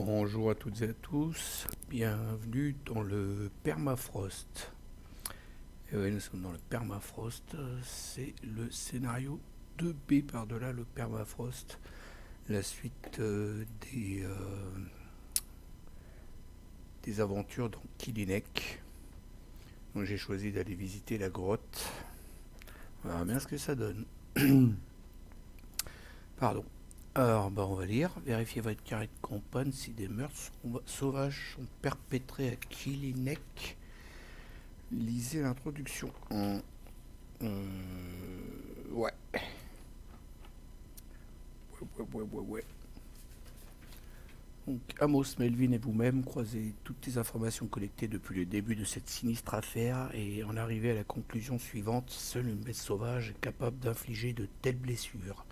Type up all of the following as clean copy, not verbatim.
Bonjour à toutes et à tous, bienvenue dans le permafrost. Et oui, nous sommes dans le permafrost, c'est le scénario 2B par-delà le permafrost, la suite des aventures dans Kilinek. Donc j'ai choisi d'aller visiter la grotte, on verra bien ce que ça donne. Pardon. Alors, on va lire. Vérifiez votre carnet de campagne si des meurtres sauvages sont perpétrés à Kilinek. Lisez l'introduction. Ouais. Ouais. Donc, Amos, Melvin et vous-même croisez toutes les informations collectées depuis le début de cette sinistre affaire et en arrivez à la conclusion suivante. Seule une bête sauvage est capable d'infliger de telles blessures.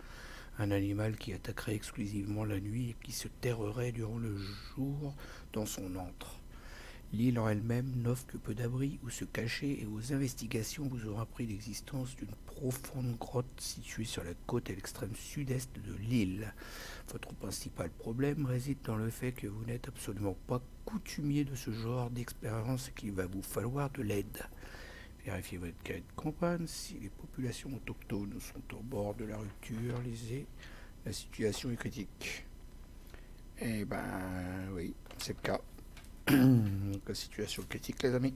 Un animal qui attaquerait exclusivement la nuit et qui se terrerait durant le jour dans son antre. L'île en elle-même n'offre que peu d'abris où se cacher et vos investigations vous auront appris l'existence d'une profonde grotte située sur la côte à l'extrême sud-est de l'île. Votre principal problème réside dans le fait que vous n'êtes absolument pas coutumier de ce genre d'expérience et qu'il va vous falloir de l'aide. Vérifiez votre carnet de campagne si les populations autochtones sont au bord de la rupture. Lisez, la situation est critique. Eh ben oui, c'est le cas. Donc la situation est critique, les amis.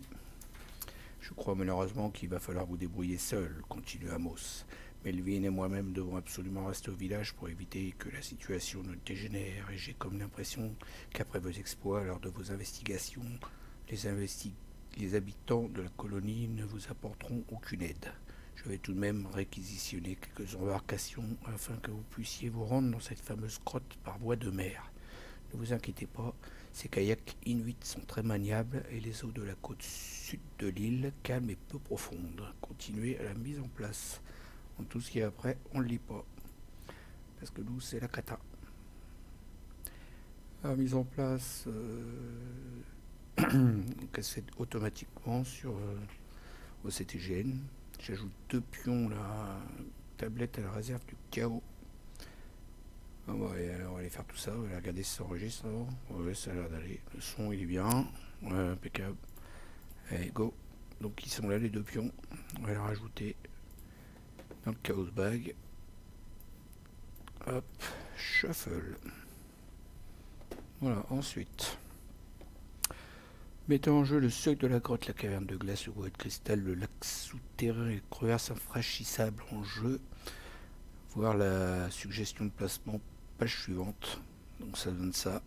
Je crois malheureusement qu'il va falloir vous débrouiller seul, continue Amos. Melvin et moi-même devons absolument rester au village pour éviter que la situation ne dégénère, et j'ai comme l'impression qu'après vos exploits lors de vos investigations, les habitants de la colonie ne vous apporteront aucune aide. Je vais tout de même réquisitionner quelques embarcations afin que vous puissiez vous rendre dans cette fameuse grotte par voie de mer. Ne vous inquiétez pas, ces kayaks inuits sont très maniables et les eaux de la côte sud de l'île, calmes et peu profondes. Continuez à la mise en place. Tout ce qui est après, on ne le lit pas. Parce que nous, c'est la cata. La mise en place, donc elle se fait automatiquement sur OCTGN. J'ajoute 2 pions la tablette à la réserve du chaos. On va aller faire tout ça, on va aller regarder si ça enregistre avant. Ouais, ça a l'air d'aller. Le son il est bien, ouais, impeccable. Allez, go. Donc ils sont là les 2 pions. On va les rajouter dans le chaos bag. Hop, shuffle. Voilà, ensuite. Mettons en jeu le seuil de la grotte, la caverne de glace, le bois de cristal, le lac souterrain et le crevasse infranchissables en jeu. Voir la suggestion de placement, page suivante. Donc ça donne ça.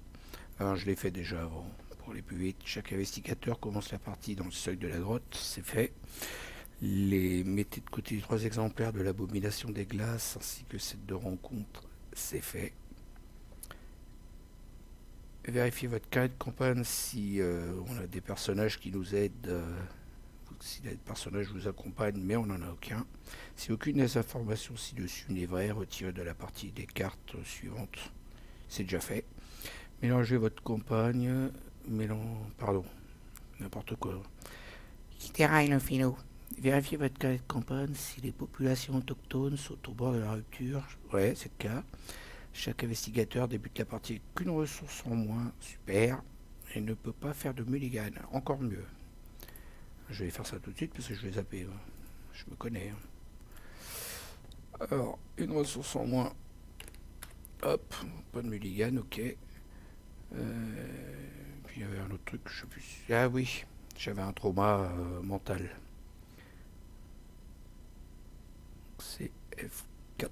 Alors je l'ai fait déjà avant. Pour aller plus vite, chaque investigateur commence la partie dans le seuil de la grotte, c'est fait. Mettez de côté les 3 exemplaires de l'abomination des glaces ainsi que celle de rencontre, c'est fait. Vérifiez votre carnet de campagne si on a des personnages qui nous aident, si des personnages vous accompagnent, mais on n'en a aucun. Si aucune des informations ci-dessus n'est vraie, retirez de la partie des cartes suivantes. C'est déjà fait. Mélangez votre campagne, n'importe quoi. Quitterail le philo. Vérifiez votre carnet de campagne si les populations autochtones sont au bord de la rupture. Ouais, c'est le cas. Chaque investigateur débute la partie avec qu'une ressource en moins. Super. Et ne peut pas faire de mulligan. Encore mieux. Je vais faire ça tout de suite parce que je vais zapper. Je me connais. Alors, une ressource en moins. Hop, pas de mulligan, ok. Puis il y avait un autre truc, je sais plus. Ah oui, j'avais un trauma mental. C'est F4.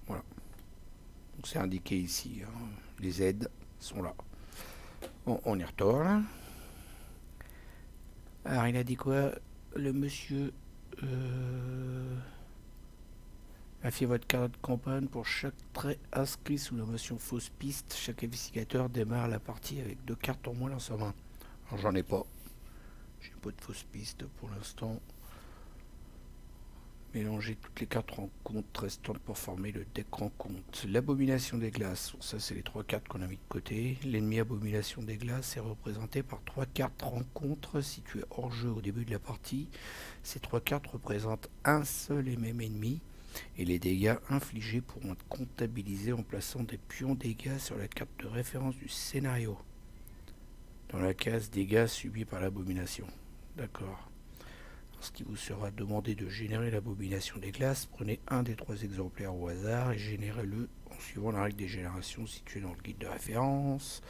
Voilà. Donc c'est indiqué ici. Hein. Les aides sont là. Bon, on y retourne. Alors il a dit quoi? Le monsieur... Vérifiez votre carte de campagne pour chaque trait inscrit sous la mention fausse piste. Chaque investigateur démarre la partie avec 2 cartes en moins dans sa main. Alors j'en ai pas. J'ai pas de fausse piste pour l'instant. Mélangez toutes les cartes rencontres restantes pour former le deck rencontre. L'abomination des glaces, ça c'est les 3 cartes qu'on a mis de côté. L'ennemi abomination des glaces est représenté par 3 cartes rencontres situées hors jeu au début de la partie. Ces 3 cartes représentent un seul et même ennemi. et les dégâts infligés pourront être comptabilisés en plaçant des pions dégâts sur la carte de référence du scénario, dans la case dégâts subis par l'abomination. D'accord. Lorsqu'il vous sera demandé de générer l'abomination des glaces, prenez un des 3 exemplaires au hasard et générez-le en suivant la règle des générations située dans le guide de référence.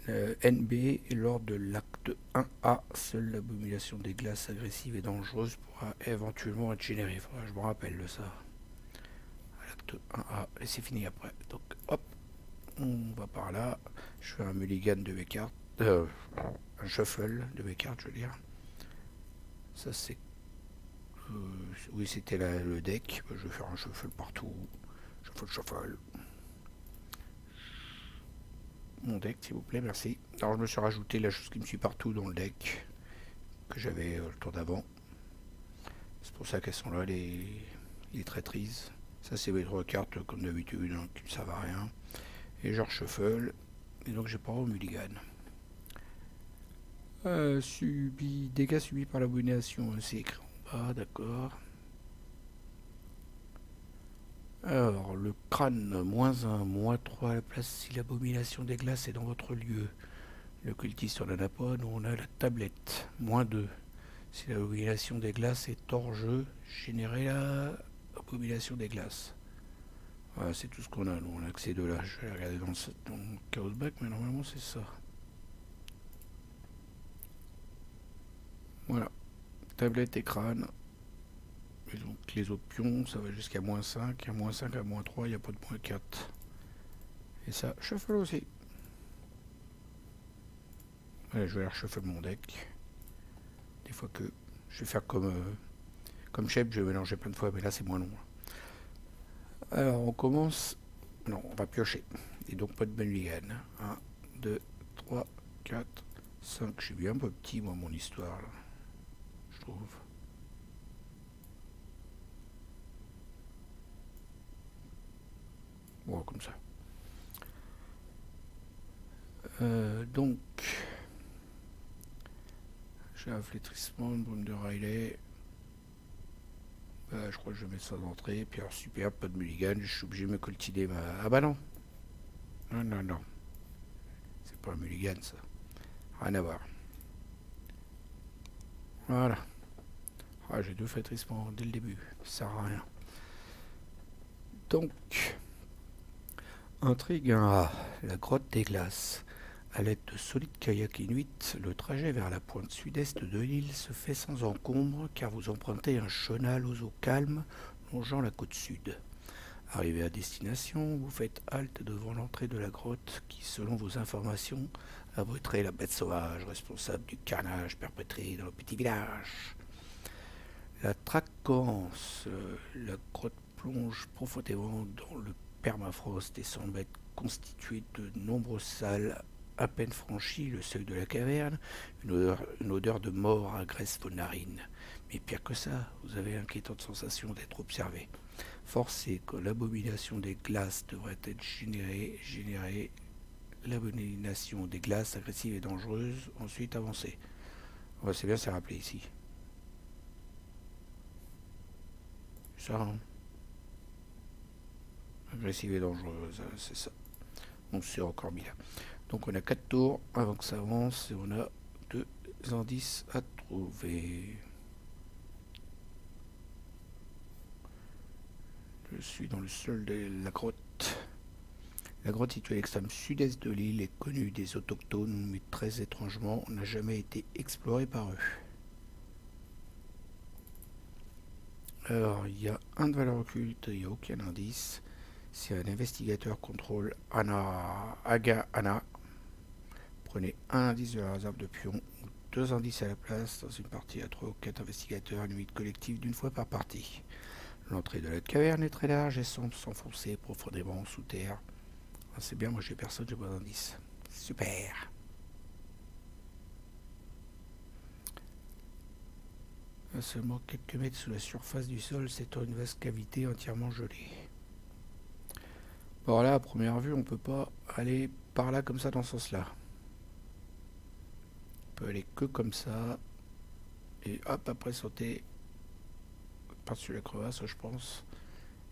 NB, et lors de l'acte 1A, seule l'abomination des glaces agressives et dangereuses pourra éventuellement être générée. Faudra que je me rappelle de ça. L'acte 1A, et c'est fini après. Donc hop, on va par là. Je fais un mulligan de mes cartes. Un shuffle de mes cartes, je veux dire. Ça c'est... oui, c'était le deck. Je vais faire un shuffle partout. Shuffle. Mon deck, s'il vous plaît, merci. Alors je me suis rajouté la chose qui me suit partout dans le deck, que j'avais le tour d'avant. C'est pour ça qu'elles sont là, les traîtrises. Ça c'est mes 3 cartes comme d'habitude, hein, qui ne servent à rien. Et je reshuffle. Et donc j'ai pas au mulligan. Dégâts subis par l'abomination, c'est écrit en bas, d'accord. Alors, le crâne, -1, -3 à la place si l'abomination des glaces est dans votre lieu. Le cultiste on n'en a pas, nous on a la tablette, -2. Si l'abomination des glaces est hors jeu, générez la abomination des glaces. Voilà, c'est tout ce qu'on a, nous on a que ces deux là. Je vais regarder dans le Chaos Back, mais normalement c'est ça. Voilà, tablette et crâne. Et donc les autres pions, ça va jusqu'à -5, à -5 à -3, il n'y a pas de -4. Et ça, shuffle aussi. Allez, je vais shuffle mon deck. Des fois que je vais faire comme Shep, je vais mélanger plein de fois, mais là c'est moins long. Alors on commence. Non, on va piocher. Et donc pas de mulligan. 1, 2, 3, 4, 5. Je suis bien un peu petit, moi, mon histoire, là. Je trouve. Bon, comme ça. Donc, j'ai un flétrissement, une brume de Riley. Je crois que je vais mettre ça d'entrée. Puis alors, super, pas de mulligan. Je suis obligé de me coltiner ma... Ah bah non. Non. C'est pas un mulligan, ça. Rien à voir. Voilà. Ah, j'ai 2 flétrissements dès le début. Ça sert à rien. Donc, intrigue 1A, la grotte des glaces. À l'aide de solides kayaks inuits, le trajet vers la pointe sud-est de l'île se fait sans encombre car vous empruntez un chenal aux eaux calmes longeant la côte sud. Arrivé à destination, vous faites halte devant l'entrée de la grotte qui, selon vos informations, abriterait la bête sauvage responsable du carnage perpétré dans le petit village. La traque commence. La grotte plonge profondément dans le permafrost et semble être constituée de nombreuses salles. À peine franchi le seuil de la caverne, une odeur de mort agresse vos narines. Mais pire que ça, vous avez l'inquiétante sensation d'être observé. Forcé que l'abomination des glaces devrait être générée, l'abomination des glaces agressives et dangereuses, ensuite avancée. Ouais, c'est bien, c'est rappelé ici. Ça, hein. Agressive et dangereuse, c'est ça. Donc c'est encore bien. Donc on a 4 tours avant que ça avance et on a 2 indices à trouver. Je suis dans le sol de la grotte. La grotte située à l'extrême sud-est de l'île est connue des autochtones, mais très étrangement n'a jamais été explorée par eux. Alors il y a un de valeur occulte, il n'y a aucun indice. Si un investigateur contrôle Aga Anna, prenez un indice de la réserve de pion ou 2 indices à la place dans une partie à 3 ou 4 investigateurs, limite collective d'une fois par partie. L'entrée de la caverne est très large et semble s'enfoncer profondément sous terre. Ah, c'est bien, moi j'ai personne, j'ai pas d'indice. Super. À seulement quelques mètres sous la surface du sol s'étend une vaste cavité entièrement gelée. Bon là, à première vue, on peut pas aller par là comme ça dans ce sens-là. On peut aller que comme ça. Et hop, après sauter par-dessus la crevasse, je pense.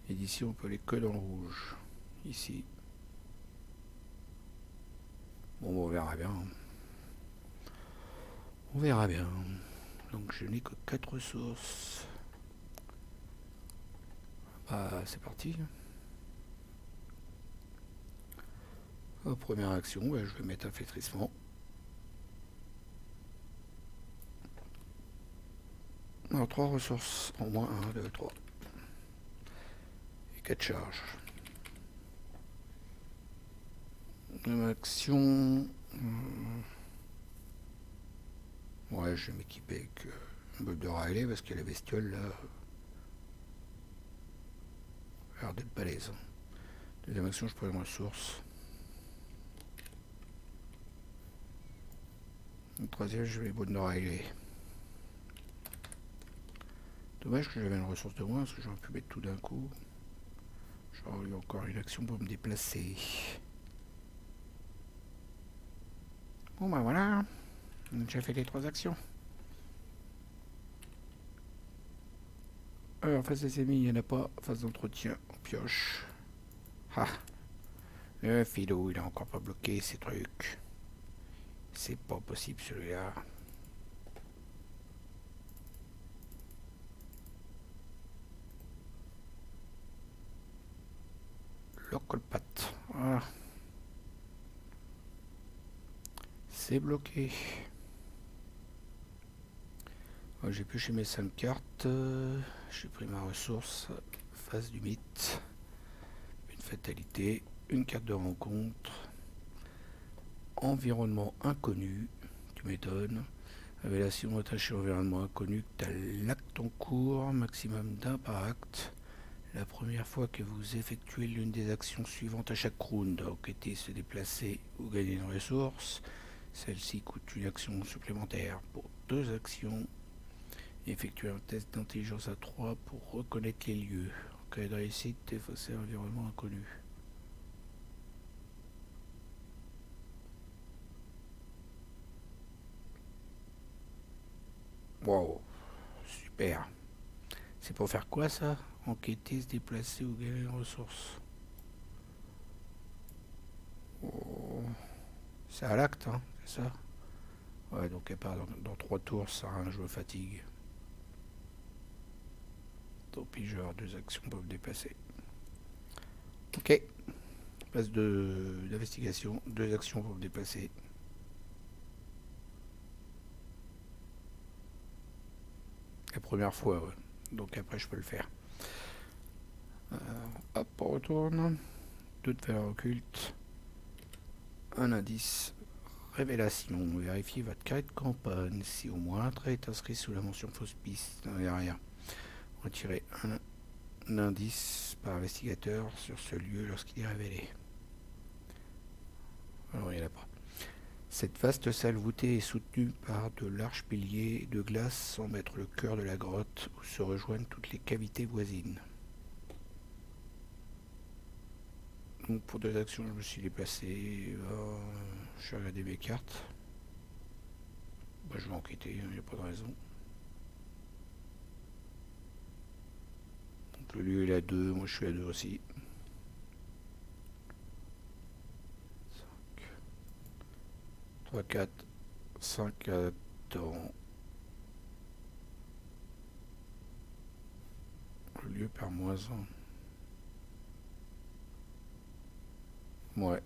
Et d'ici on peut aller que dans le rouge. Ici. Bon, on verra bien. On verra bien. Donc je n'ai que 4 ressources. Ah, c'est parti. Première action, je vais mettre un flétrissement. Alors 3 ressources, au moins 1, 2, 3. Et 4 charges. Deuxième action. Ouais, je vais m'équiper avec un bol de Riley parce que la bestiole là a l'air d'être balèze. Deuxième action, je prends une ressource. Le troisième, je vais les bols de Riley. Dommage que j'avais une ressource de moins parce que j'aurais pu mettre tout d'un coup. J'aurais eu encore une action pour me déplacer. Bon bah voilà, on a déjà fait les 3 actions. Alors face des ennemis, il n'y en a pas. Phase d'entretien, on pioche. Ah, le philo, il a encore pas bloqué ces trucs. C'est pas possible celui-là. Le colpate. Voilà. C'est bloqué. J'ai pioché mes 5 cartes. J'ai pris ma ressource. Phase du mythe. Une fatalité. Une carte de rencontre. Environnement inconnu. Tu m'étonnes. Révélation attachée au environnement inconnu. Tu as l'acte en cours. Maximum d'un par acte. La première fois que vous effectuez l'une des actions suivantes à chaque round, enquêter, se déplacer ou gagner une ressource, celle-ci coûte une action supplémentaire. Pour 2 actions, effectuez un test d'intelligence à 3 pour reconnaître les lieux. En cas de réussite, effacer l'environnement inconnu. Wow, super. C'est pour faire quoi ça? Enquêter, se déplacer ou gagner une ressource. Oh. C'est à l'acte, hein, c'est ça? Ouais, donc elle part dans 3 tours, ça sert à rien, je me fatigue. Tant pis, je vais avoir 2 actions pour me déplacer. Ok. Phase d'investigation, 2 actions pour me déplacer. La première fois, ouais. Donc après, je peux le faire. Hop, on retourne. 2 de valeur occulte. Un indice. Révélation. Vérifiez votre carré de campagne. Si au moins un trait est inscrit sous la mention fausse piste, il n'y a rien. Retirez un indice par investigateur sur ce lieu lorsqu'il est révélé. Alors, il n'y en a pas. Cette vaste salle voûtée est soutenue par de larges piliers de glace semble être le cœur de la grotte où se rejoignent toutes les cavités voisines. Donc pour 2 actions, je me suis déplacé. Je vais regarder mes cartes. Bah, je vais enquêter, il n'y a pas de raison. Donc le lieu il est à 2, moi je suis à 2 aussi. 5, 3, 4, 5 attends. Le lieu perd moins 1. Ouais.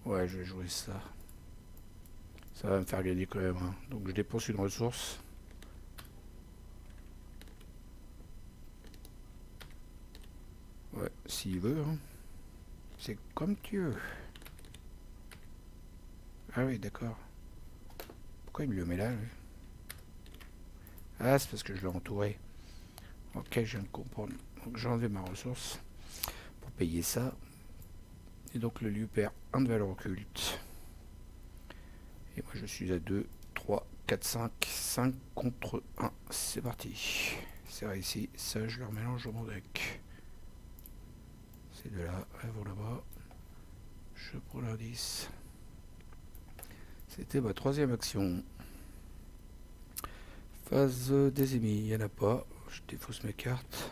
Ouais, je vais jouer ça. Ça va me faire gagner quand même. Hein. Donc je dépense une ressource. Ouais, s'il veut. Hein. C'est comme tu veux. Ah oui, d'accord. Pourquoi il me le met là lui? Ah, c'est parce que je l'ai entouré. Ok, je viens de comprendre. Donc j'ai enlevé ma ressource pour payer ça. Et donc le lieu perd 1 de valeur occulte. Et moi je suis à 2, 3, 4, 5. 5 contre 1. C'est parti. C'est réussi. Ça, je le remélange dans mon deck. Ces deux-là, elles vont là-bas. Je prends l'indice. C'était ma 3e action. Phase des ennemis, il n'y en a pas. Je défausse mes cartes.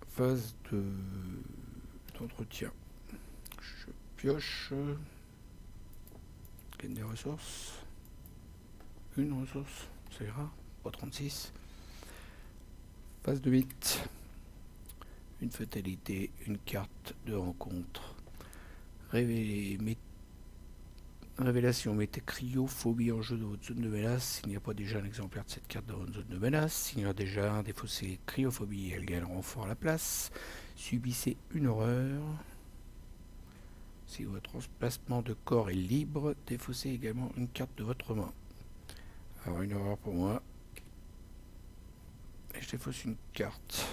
Phase d'entretien. Je pioche. Gagne des ressources. Une ressource, ça ira. Pas 36. Phase de 8. Une fatalité, une carte de rencontre. Révélation, mettez cryophobie en jeu dans votre zone de menace. S'il n'y a pas déjà un exemplaire de cette carte dans votre zone de menace, s'il y en a déjà un, défaussez cryophobie, elle gagne renfort à la place. Subissez une horreur. Si votre emplacement de corps est libre, défaussez également une carte de votre main. Alors une horreur pour moi. Et je défausse une carte.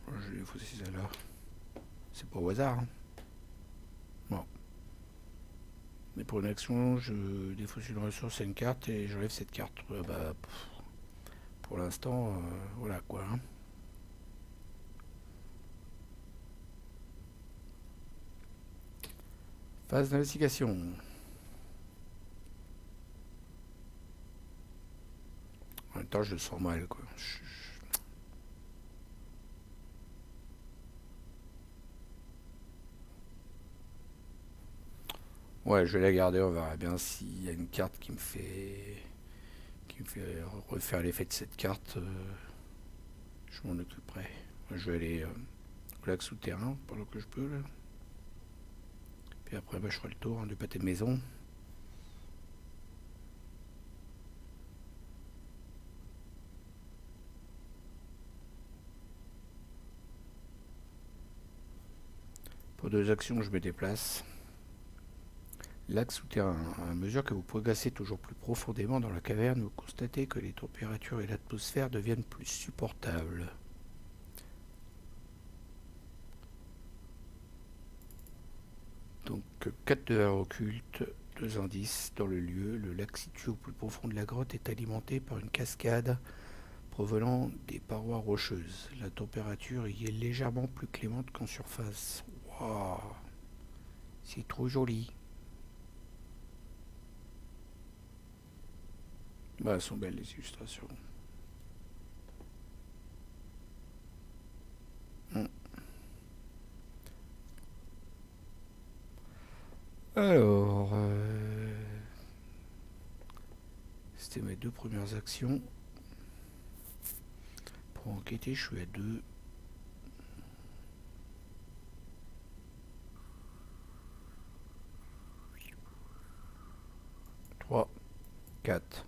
Je vais défausser celle-là. C'est pas au hasard. Hein. Bon. Mais pour une action, je défausse une ressource et une carte et j'enlève cette carte. Pour l'instant, voilà quoi. Hein. Phase d'investigation. En même temps, je le sens mal quoi. Ouais, je vais la garder, on verra bien s'il y a une carte qui me fait refaire l'effet de cette carte. Je m'en occuperai. Je vais aller au lac souterrain pendant que je peux là. Puis après je ferai le tour du pâté de maison. Pour 2 actions, je me déplace. Lac souterrain. À mesure que vous progressez toujours plus profondément dans la caverne, vous constatez que les températures et l'atmosphère deviennent plus supportables. Donc 4 de verre occulte, 2 indices dans le lieu. Le lac situé au plus profond de la grotte est alimenté par une cascade provenant des parois rocheuses. La température y est légèrement plus clémente qu'en surface. Waouh, c'est trop joli. Bah, elles sont belles les illustrations. Alors, c'était mes 2 premières actions. Pour enquêter, je suis à 2. Trois, 4.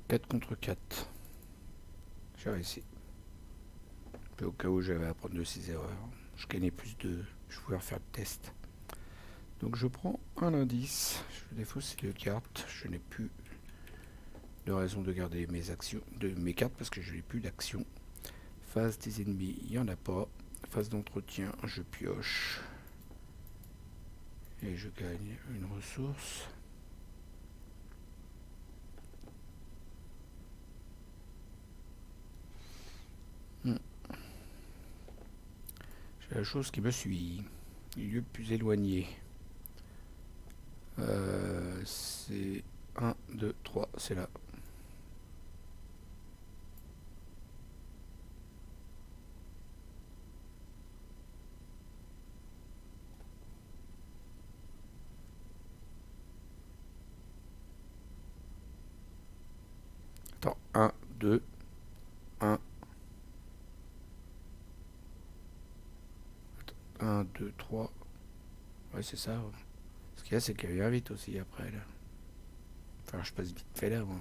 Quatre contre 4. J'ai réussi. Puis au cas où j'avais à apprendre de ces erreurs, je gagnais plus de. Je pouvais refaire le test. Donc je prends un indice. Je défausse ces 2 cartes. Je n'ai plus de raison de garder mes cartes parce que je n'ai plus d'action. Phase des ennemis, il n'y en a pas. Phase d'entretien, je pioche. Et je gagne une ressource. J'ai la chose qui me suit. Lieu plus éloigné. C'est 1, 2, 3, c'est là. Attends, 1, 2, 1. 1, 2, 3. Ouais, c'est ça. Ouais. Ce qu'il y a, c'est qu'elle vient vite aussi après, là. Enfin, je passe vite fait là, moi.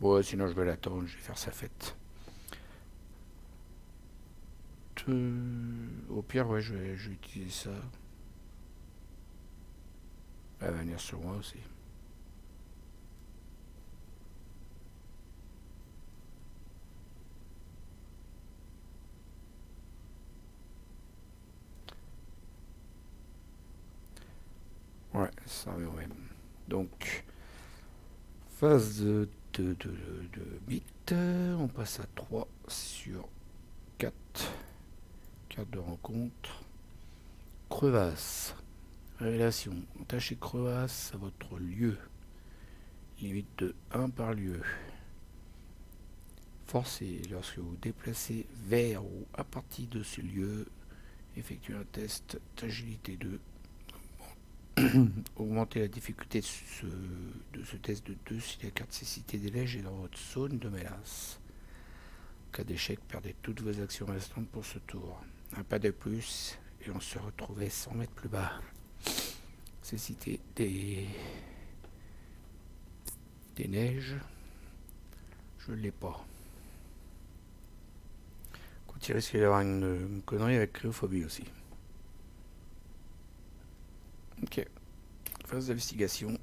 Bon, sinon je vais l'attendre, je vais faire sa fête. Au pire, ouais, je vais utiliser ça. Elle va venir sur moi aussi. Ouais, ça revient au même. Donc, phase de mythe. On passe à 3 sur 4. Carte de rencontre. Crevasse. Révélation. Attachez crevasse à votre lieu. Limite de 1 par lieu. Forcez. Lorsque vous déplacez vers ou à partir de ce lieu, effectuez un test d'agilité 2. Augmentez la difficulté de ce test de 2 si la carte cécité des neiges est dans votre zone de menace. En cas d'échec, perdez toutes vos actions restantes pour ce tour. Un pas de plus et on se retrouvait 100 mètres plus bas. Cécité des neiges. Je ne l'ai pas. Quand il risque d'y avoir une connerie avec cryophobie aussi. Ok. Phase d'investigation.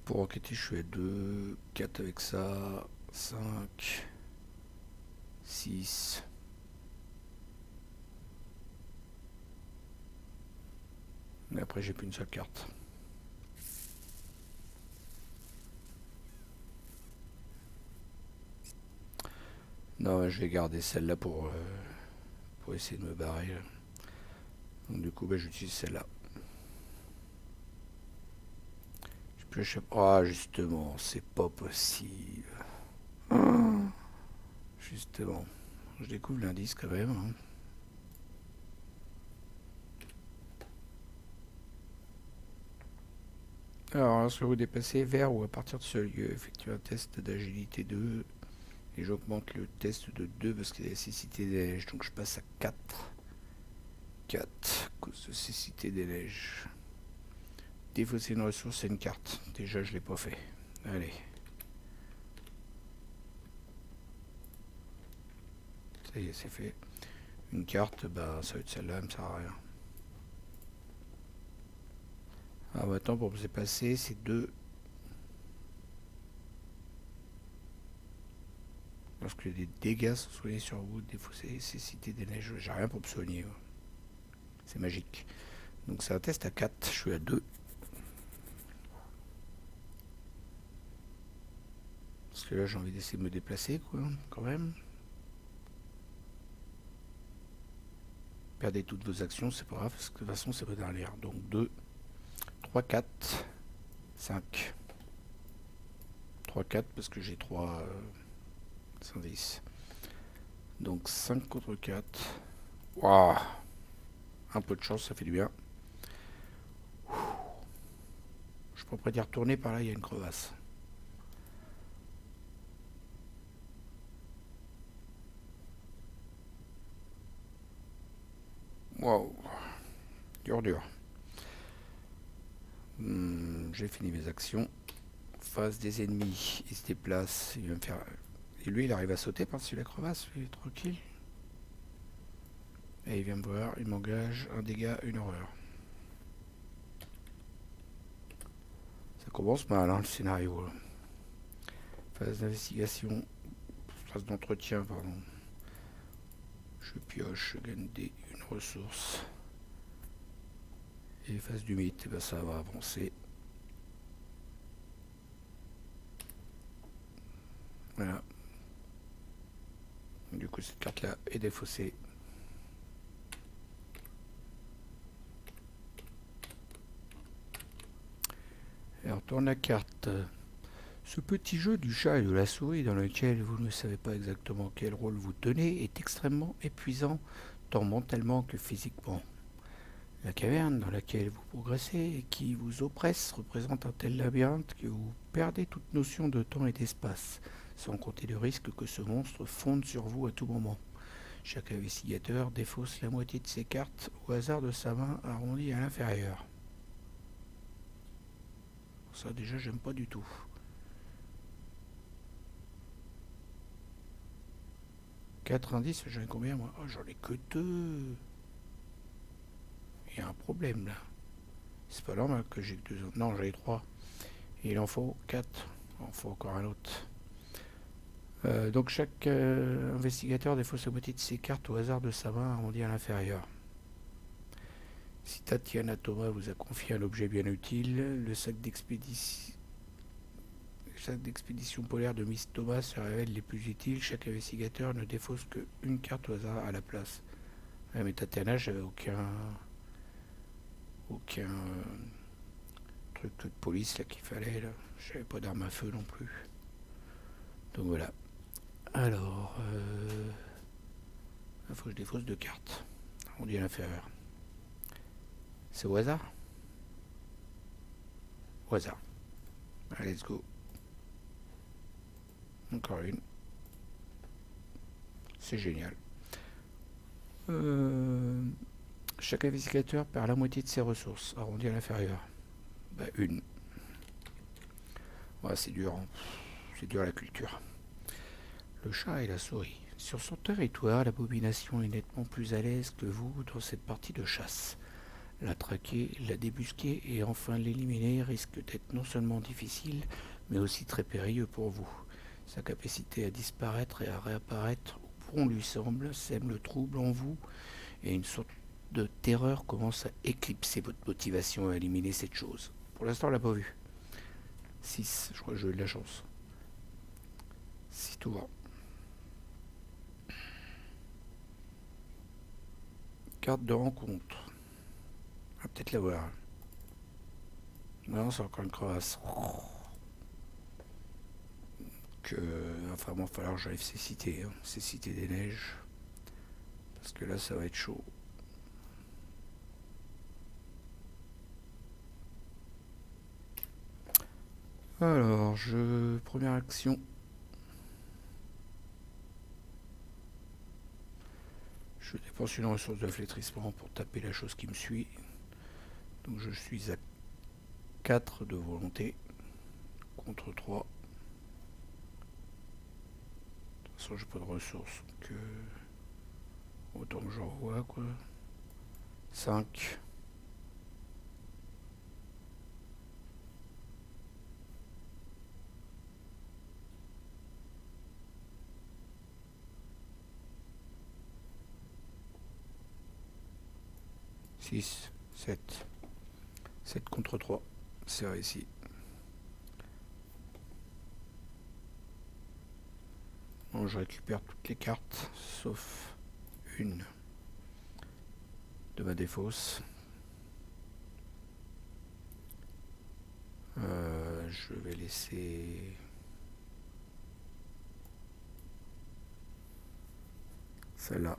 Pour enquêter, je suis à 2, 4 avec ça, 5, 6. Mais après, j'ai plus une seule carte. Non, je vais garder celle-là pour essayer de me barrer. Donc du coup, j'utilise celle-là. Ah, justement, c'est pas possible. Justement. Je découvre l'indice quand même. Hein. Alors, lorsque vous déplacez vers ou à partir de ce lieu, effectuez un test d'agilité 2. Et j'augmente le test de 2 parce qu'il y a la cécité des neiges. Donc je passe à 4. 4, cause de cécité des neiges. Défausser une ressource, c'est une carte. Déjà, je l'ai pas fait. Allez. Ça y est, c'est fait. Une carte, bah ça va être celle-là, elle me sert à rien. Ah, maintenant, pour me déplacer, c'est 2. Lorsque des dégâts sont soignés sur vous, défausser cécité des neiges. J'ai rien pour me soigner. C'est magique. Donc c'est un test à 4, je suis à 2. Parce que là, j'ai envie d'essayer de me déplacer, quoi, quand même. Perdez toutes vos actions, c'est pas grave, parce que de toute façon, c'est pas dans l'air. Donc 2, 3, 4, 5. 3, 4, parce que j'ai 3 indices. Donc 5 contre 4. Waouh! Un peu de chance, ça fait du bien. Je pourrais dire retourner par là, il y a une crevasse. Waouh! Dur. J'ai fini mes actions. Face des ennemis, il se déplace, il va me faire... Et lui, il arrive à sauter par-dessus la crevasse, lui, tranquille. Et il vient me voir, il m'engage, un dégât, une horreur. Ça commence mal, hein, le scénario. Là. Phase d'investigation, phase d'entretien, pardon. Je pioche, je gagne une ressource. Et phase du mythe, ben ça va avancer. Voilà. Du coup, cette carte-là est défaussée. Et on tourne la carte. Ce petit jeu du chat et de la souris dans lequel vous ne savez pas exactement quel rôle vous tenez est extrêmement épuisant, tant mentalement que physiquement. La caverne dans laquelle vous progressez et qui vous oppresse représente un tel labyrinthe que vous perdez toute notion de temps et d'espace, sans compter le risque que ce monstre fonde sur vous à tout moment. Chaque investigateur défausse la moitié de ses cartes au hasard de sa main arrondie à l'inférieur. Ça déjà j'aime pas du tout. 4 indices, j'en ai combien moi? Oh, j'en ai que 2. Il y a un problème là. C'est pas normal que j'ai que 2. Non, j'en ai 3. Et il en faut 4. Il en faut encore un autre. Donc chaque investigateur défausse la moitié de ses cartes au hasard de sa main arrondie à l'inférieur. Si Tatiana Thomas vous a confié un objet bien utile, le sac d'expédition polaire de Miss Thomas se révèle les plus utiles. Chaque investigateur ne défausse qu'une carte au hasard à la place. Ouais, mais Tatiana, j'avais aucun truc de police là qu'il fallait là. J'avais pas d'arme à feu non plus. Donc voilà. Alors, il faut que je défausse 2 cartes. On dit à l'inférieur. C'est au hasard? Au hasard. Allez, let's go. Encore une. C'est génial. Chaque investigateur perd la moitié de ses ressources. Arrondi à l'inférieur. Bah, une. Ouais, c'est dur. Hein. C'est dur la culture. Le chat et la souris. Sur son territoire, l'abomination est nettement plus à l'aise que vous dans cette partie de chasse. La traquer, la débusquer et enfin l'éliminer risque d'être non seulement difficile, mais aussi très périlleux pour vous. Sa capacité à disparaître et à réapparaître, au bon lui semble, sème le trouble en vous, et une sorte de terreur commence à éclipser votre motivation à éliminer cette chose. Pour l'instant, on l'a pas vu. 6, je crois que j'ai eu de la chance. 6 tours. Carte de rencontre. On va peut-être la voir. Non, c'est encore une crevasse. Enfin, il va falloir que j'arrive ces cités. Hein. Ces cités des neiges. Parce que là, ça va être chaud. Alors, première action. Je dépense une ressource de flétrissement pour taper la chose qui me suit. Donc je suis à 4 de volonté contre 3. De toute façon, j'ai pas de ressources. Donc autant que j'en vois quoi. 5. « 6, 7. 7 contre 3. C'est réussi. Bon, je récupère toutes les cartes, sauf une de ma défausse. Je vais laisser... celle-là.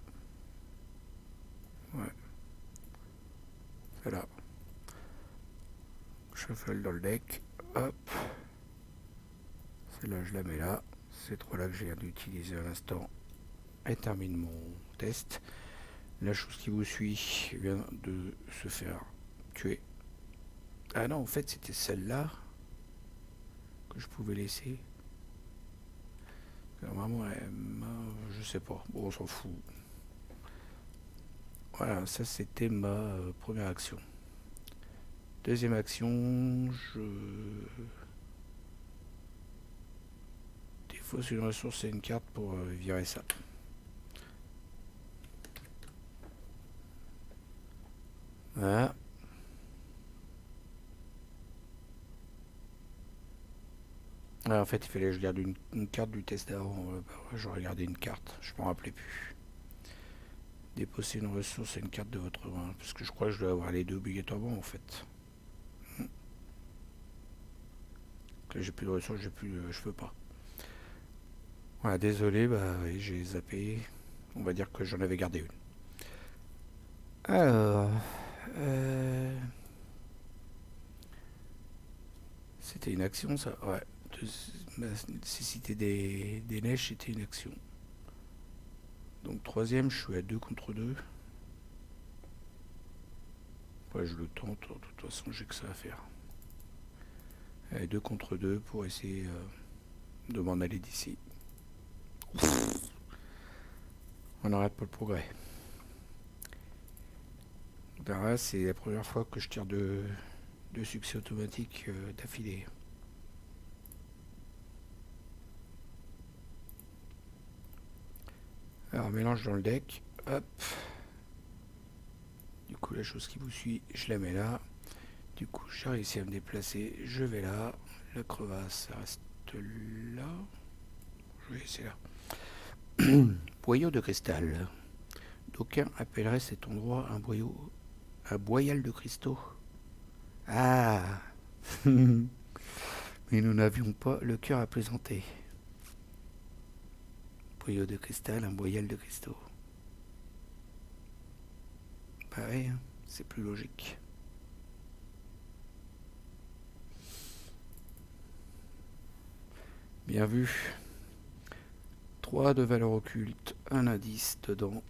Ouais. Celle-là. Shuffle dans le deck. Hop. Celle-là, je la mets là. Ces trois-là que j'ai viens d'utiliser à l'instant. Elle termine mon test. La chose qui vous suit vient de se faire tuer. Ah non, en fait, c'était celle-là que je pouvais laisser. Normalement, je sais pas. Bon, on s'en fout. Voilà, ça c'était ma première action. Deuxième action, je défausse une ressource et une carte pour virer ça. Voilà. Ah, en fait, il fallait que je garde une carte du test d'avant. J'aurais gardé une carte, je m'en rappelais plus. Déposer une ressource et une carte de votre main. Parce que je crois que je dois avoir les deux obligatoirement en fait. Que j'ai plus de ressources, je peux pas. Voilà, désolé, bah oui, j'ai zappé. On va dire que j'en avais gardé une. Alors, c'était une action ça? Ouais. Nécessité des neiges, c'était une action. Donc troisième, je suis à 2 contre 2. Ouais, je le tente, de toute façon j'ai que ça à faire. Allez, 2 contre 2 pour essayer de m'en aller d'ici. On n'arrête pas le progrès. Là, c'est la première fois que je tire de succès automatique d'affilée. Alors mélange dans le deck. Hop. Du coup, la chose qui vous suit, je la mets là. Du coup, j'ai réussi à me déplacer. Je vais là. La crevasse, ça reste là. Oui, c'est là. Boyau de cristal. D'aucuns appelleraient cet endroit un boyal de cristaux. Ah. Mais nous n'avions pas le cœur à plaisanter. Boyau de cristal, un boyal de cristaux. Bah oui, hein, c'est plus logique. Bien vu. 3 de valeur occulte, un indice dedans.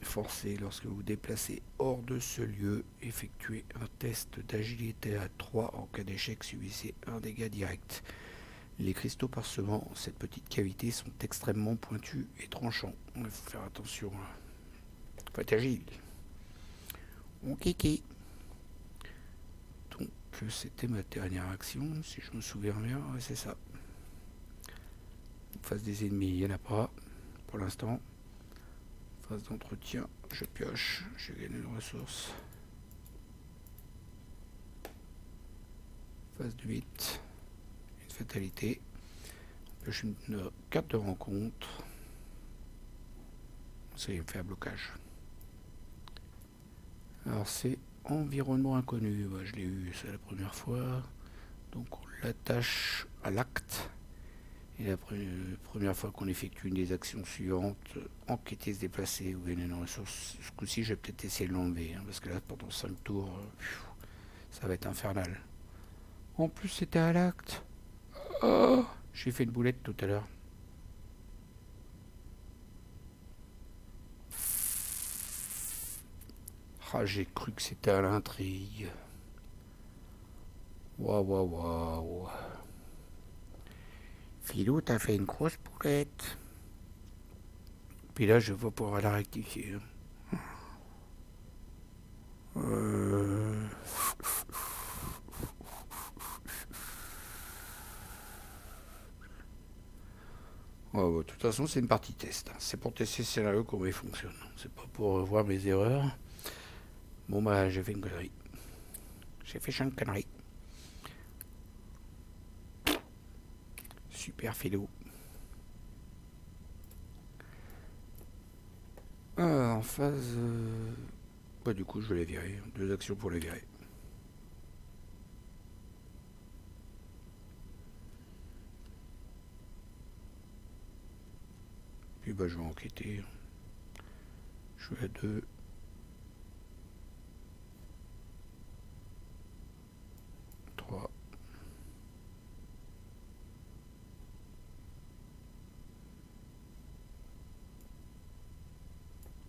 Forcé lorsque vous vous déplacez hors de ce lieu, effectuez un test d'agilité à 3. En cas d'échec, subissez un dégât direct. Les cristaux parsemant cette petite cavité sont extrêmement pointus et tranchants. Il faut faire attention. Faut être agile. Mon kiki. Donc c'était ma dernière action, si je me souviens bien. Ouais, c'est ça. Face des ennemis, il n'y en a pas pour l'instant. Phase d'entretien, je pioche, j'ai gagné une ressource. Phase de 8, une fatalité. On pioche une carte de rencontre. Ça y me fait un blocage. Alors c'est environnement inconnu. Ouais, je l'ai eu, c'est la première fois. Donc on l'attache à l'acte. Et la première fois qu'on effectue une des actions suivantes, enquêter, se déplacer ou gagner une ressource, ce coup-ci, je vais peut-être essayer de l'enlever, hein, parce que là, pendant 5 tours, ça va être infernal. En plus, c'était à l'acte. Oh, j'ai fait une boulette tout à l'heure. Ah, j'ai cru que c'était à l'intrigue. Waouh, waouh, waouh. Philou, t'as fait une grosse boulette. Puis là, je vais pouvoir la rectifier. Euh... Ouais, ouais, de toute façon, c'est une partie test, hein. C'est pour tester le scénario comment il fonctionne. C'est pas pour voir mes erreurs. Bon, bah, j'ai fait une connerie. J'ai fait 5 conneries. Super philo. En phase. Bah, du coup, je vais les virer. 2 actions pour les virer. Puis, bah, je vais enquêter. Je vais à 2. 3.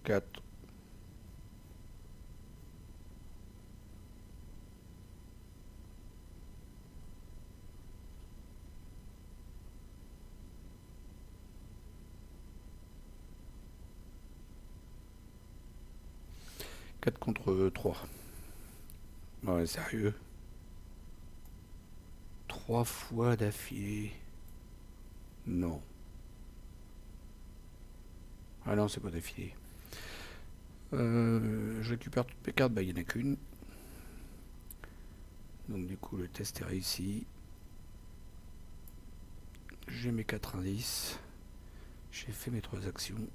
4. 4 contre 3. Ouais, sérieux. 3 fois d'affilée. Non. Ah non, c'est pas d'affilée. Je récupère toutes mes cartes, bah il n'y en a qu'une. Donc du coup le test est réussi. J'ai mes 4 indices. J'ai fait mes 3 actions.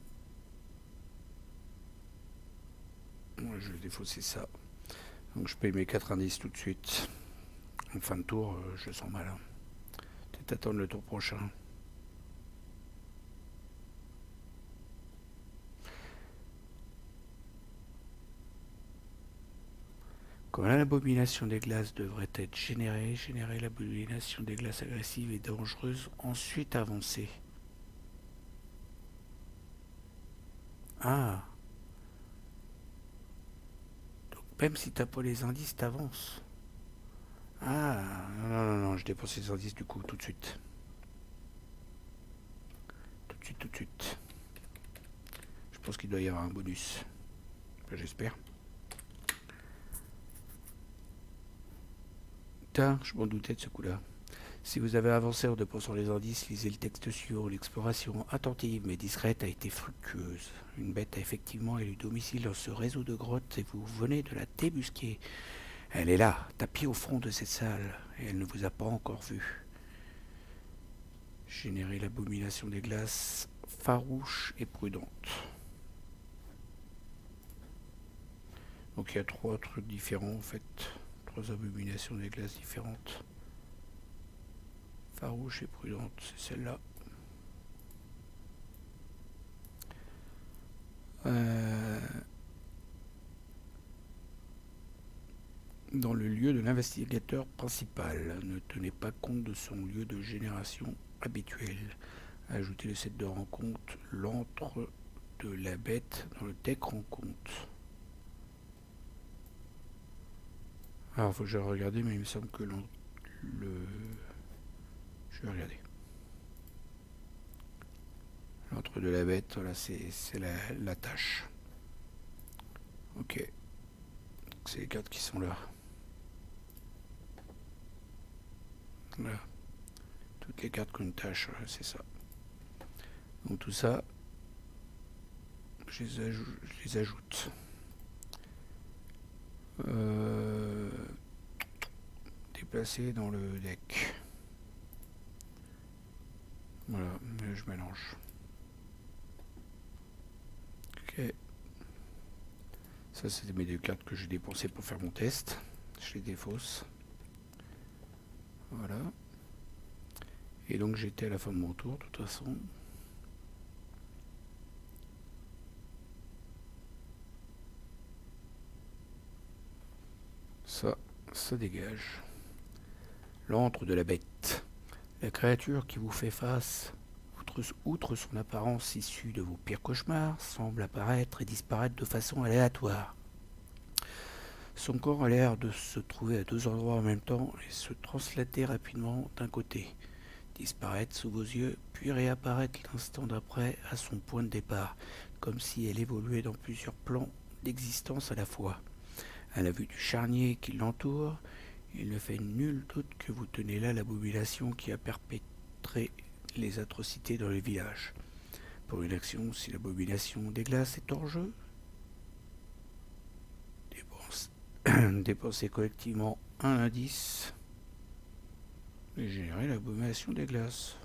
Moi je vais défausser ça. Donc je paye mes 4 indices tout de suite. En fin de tour, je sens mal. Hein. Peut-être attendre le tour prochain. Quand l'abomination des glaces devrait être générée, l'abomination des glaces agressive et dangereuse, ensuite avancer. Ah. Donc même si t'as pas les indices, t'avances. Ah, non, non, non, je dépense les indices du coup tout de suite. Tout de suite, tout de suite. Je pense qu'il doit y avoir un bonus. J'espère. Putain, je m'en doutais de ce coup-là. Si vous avez avancé en dépensant les indices, lisez le texte suivant. L'exploration attentive mais discrète a été fructueuse. Une bête a effectivement élu domicile dans ce réseau de grottes et vous venez de la débusquer. Elle est là, tapie au fond de cette salle, et elle ne vous a pas encore vu. Générer l'abomination des glaces, farouche et prudente. Donc il y a 3 trucs différents en fait. 3 abominations des glaces différentes. Farouche et prudente, c'est celle-là. Dans le lieu de l'investigateur principal, ne tenez pas compte de son lieu de génération habituel. Ajoutez le set de rencontre, l'antre de la bête dans le deck rencontre. Alors, faut que je regarde, mais il me semble que je vais regarder. L'antre de la bête, voilà, c'est la tâche. Ok. C'est les cartes qui sont là. Voilà. Toutes les cartes qui ont une tâche, c'est ça. Donc tout ça, je les ajoute. Déplacer dans le deck. Voilà, je mélange. Ok. Ça, c'est mes 2 cartes que j'ai dépensées pour faire mon test. Je les défausse. Voilà. Et donc j'étais à la fin de mon tour, de toute façon. Ça dégage. L'antre de la bête. La créature qui vous fait face, outre son apparence issue de vos pires cauchemars, semble apparaître et disparaître de façon aléatoire. Son corps a l'air de se trouver à 2 endroits en même temps et se translater rapidement d'un côté, disparaître sous vos yeux, puis réapparaître l'instant d'après à son point de départ, comme si elle évoluait dans plusieurs plans d'existence à la fois. À la vue du charnier qui l'entoure, il ne fait nul doute que vous tenez là l'abomination qui a perpétré les atrocités dans le village. Pour une action, si l'abomination des glaces est hors jeu, dépensez collectivement un indice et générez l'abomination des glaces.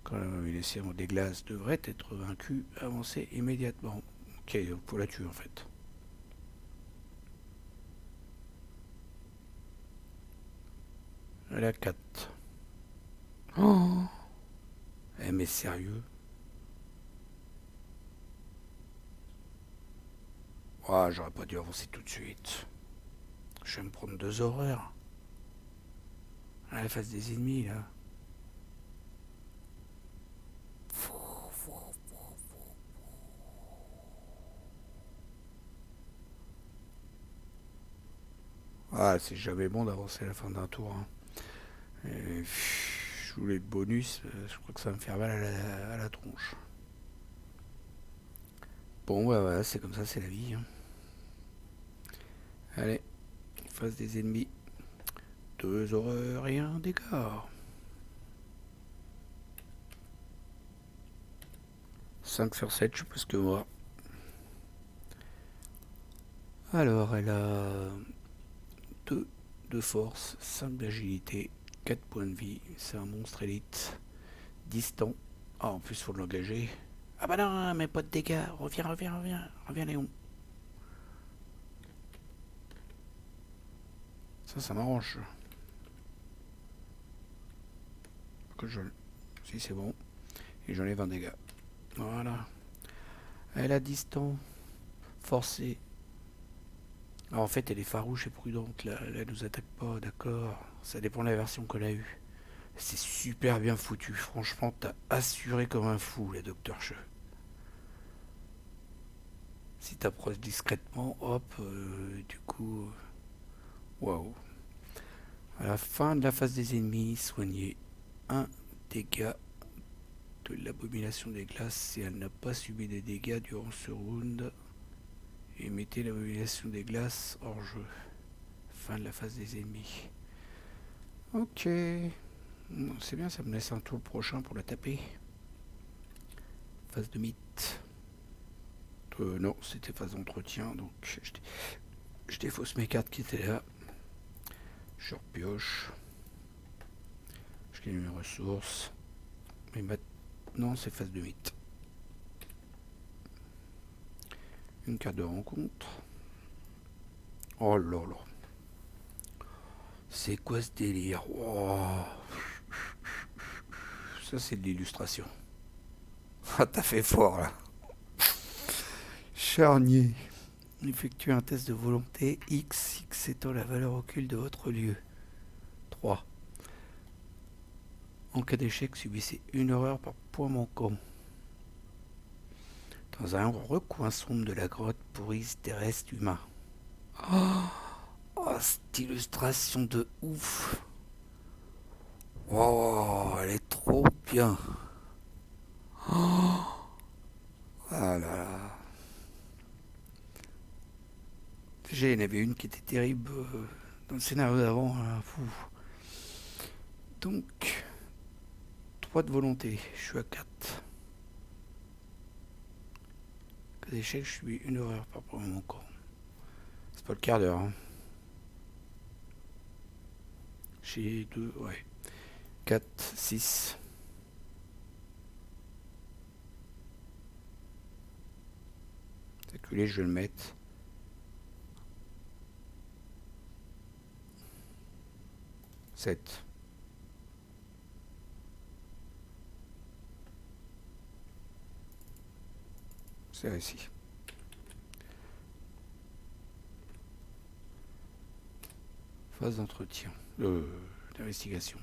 Quand l'abomination des glaces devrait être vaincue, avancez immédiatement. Ok, donc faut la tuer en fait. Elle a 4. Oh, mais sérieux? Ah, j'aurais pas dû avancer tout de suite. Je vais me prendre 2 horreurs. À la face des ennemis, là. Ah, c'est jamais bon d'avancer à la fin d'un tour. Hein. Je voulais le bonus, je crois que ça va me faire mal à la tronche. Bon, bah voilà, c'est comme ça, c'est la vie. Hein. Allez, face des ennemis. 2 horreurs et 1 dégât. 5 sur 7, je suis plus que moi. Alors, elle a 2 de force, 5 d'agilité, 4 points de vie. C'est un monstre élite. Distant. Ah, en plus, faut l'engager. Ah bah non, mais pas de dégâts. Reviens, reviens, reviens. Reviens, Léon. Ça m'arrange. Que je... Si, c'est bon. Et j'enlève un dégât. Voilà. Elle a distant. Forcé. Alors, en fait, elle est farouche et prudente. Là, elle nous attaque pas, d'accord. Ça dépend de la version qu'on a eue. C'est super bien foutu. Franchement, t'as assuré comme un fou, la Docteur Che. Si t'approches discrètement, hop, du coup... Waouh. À la fin de la phase des ennemis, soignez un dégât de l'abomination des glaces si elle n'a pas subi des dégâts durant ce round. Et mettez l'abomination des glaces hors jeu. Fin de la phase des ennemis. Ok. C'est bien, ça me laisse un tour prochain pour la taper. Phase de mythe. Non, c'était phase d'entretien, donc je défausse mes cartes qui étaient là. Je repioche. Je gagne mes ressources. Mais maintenant, c'est phase de mythe. Une carte de rencontre. Oh là là. C'est quoi ce délire? Wow. Ça, c'est de l'illustration. Ah, t'as fait fort, là. Charnier. Effectuez un test de volonté X, X étant la valeur occulte de votre lieu. 3. En cas d'échec, subissez une erreur par point manquant. Dans un recoin sombre de la grotte pourrissent des restes humains. Oh, cette illustration de ouf. Oh, elle est trop bien. Oh, ah là là. Déjà, il y en avait une qui était terrible dans le scénario d'avant. Donc, 3 de volonté. Je suis à 4. Cas d'échec, je suis une erreur par point manquant. C'est pas le quart d'heure. Hein. J'ai 2, ouais. 4, 6. Calculé, je vais le mettre. 7. C'est réussi. Phase d'entretien. D'investigation.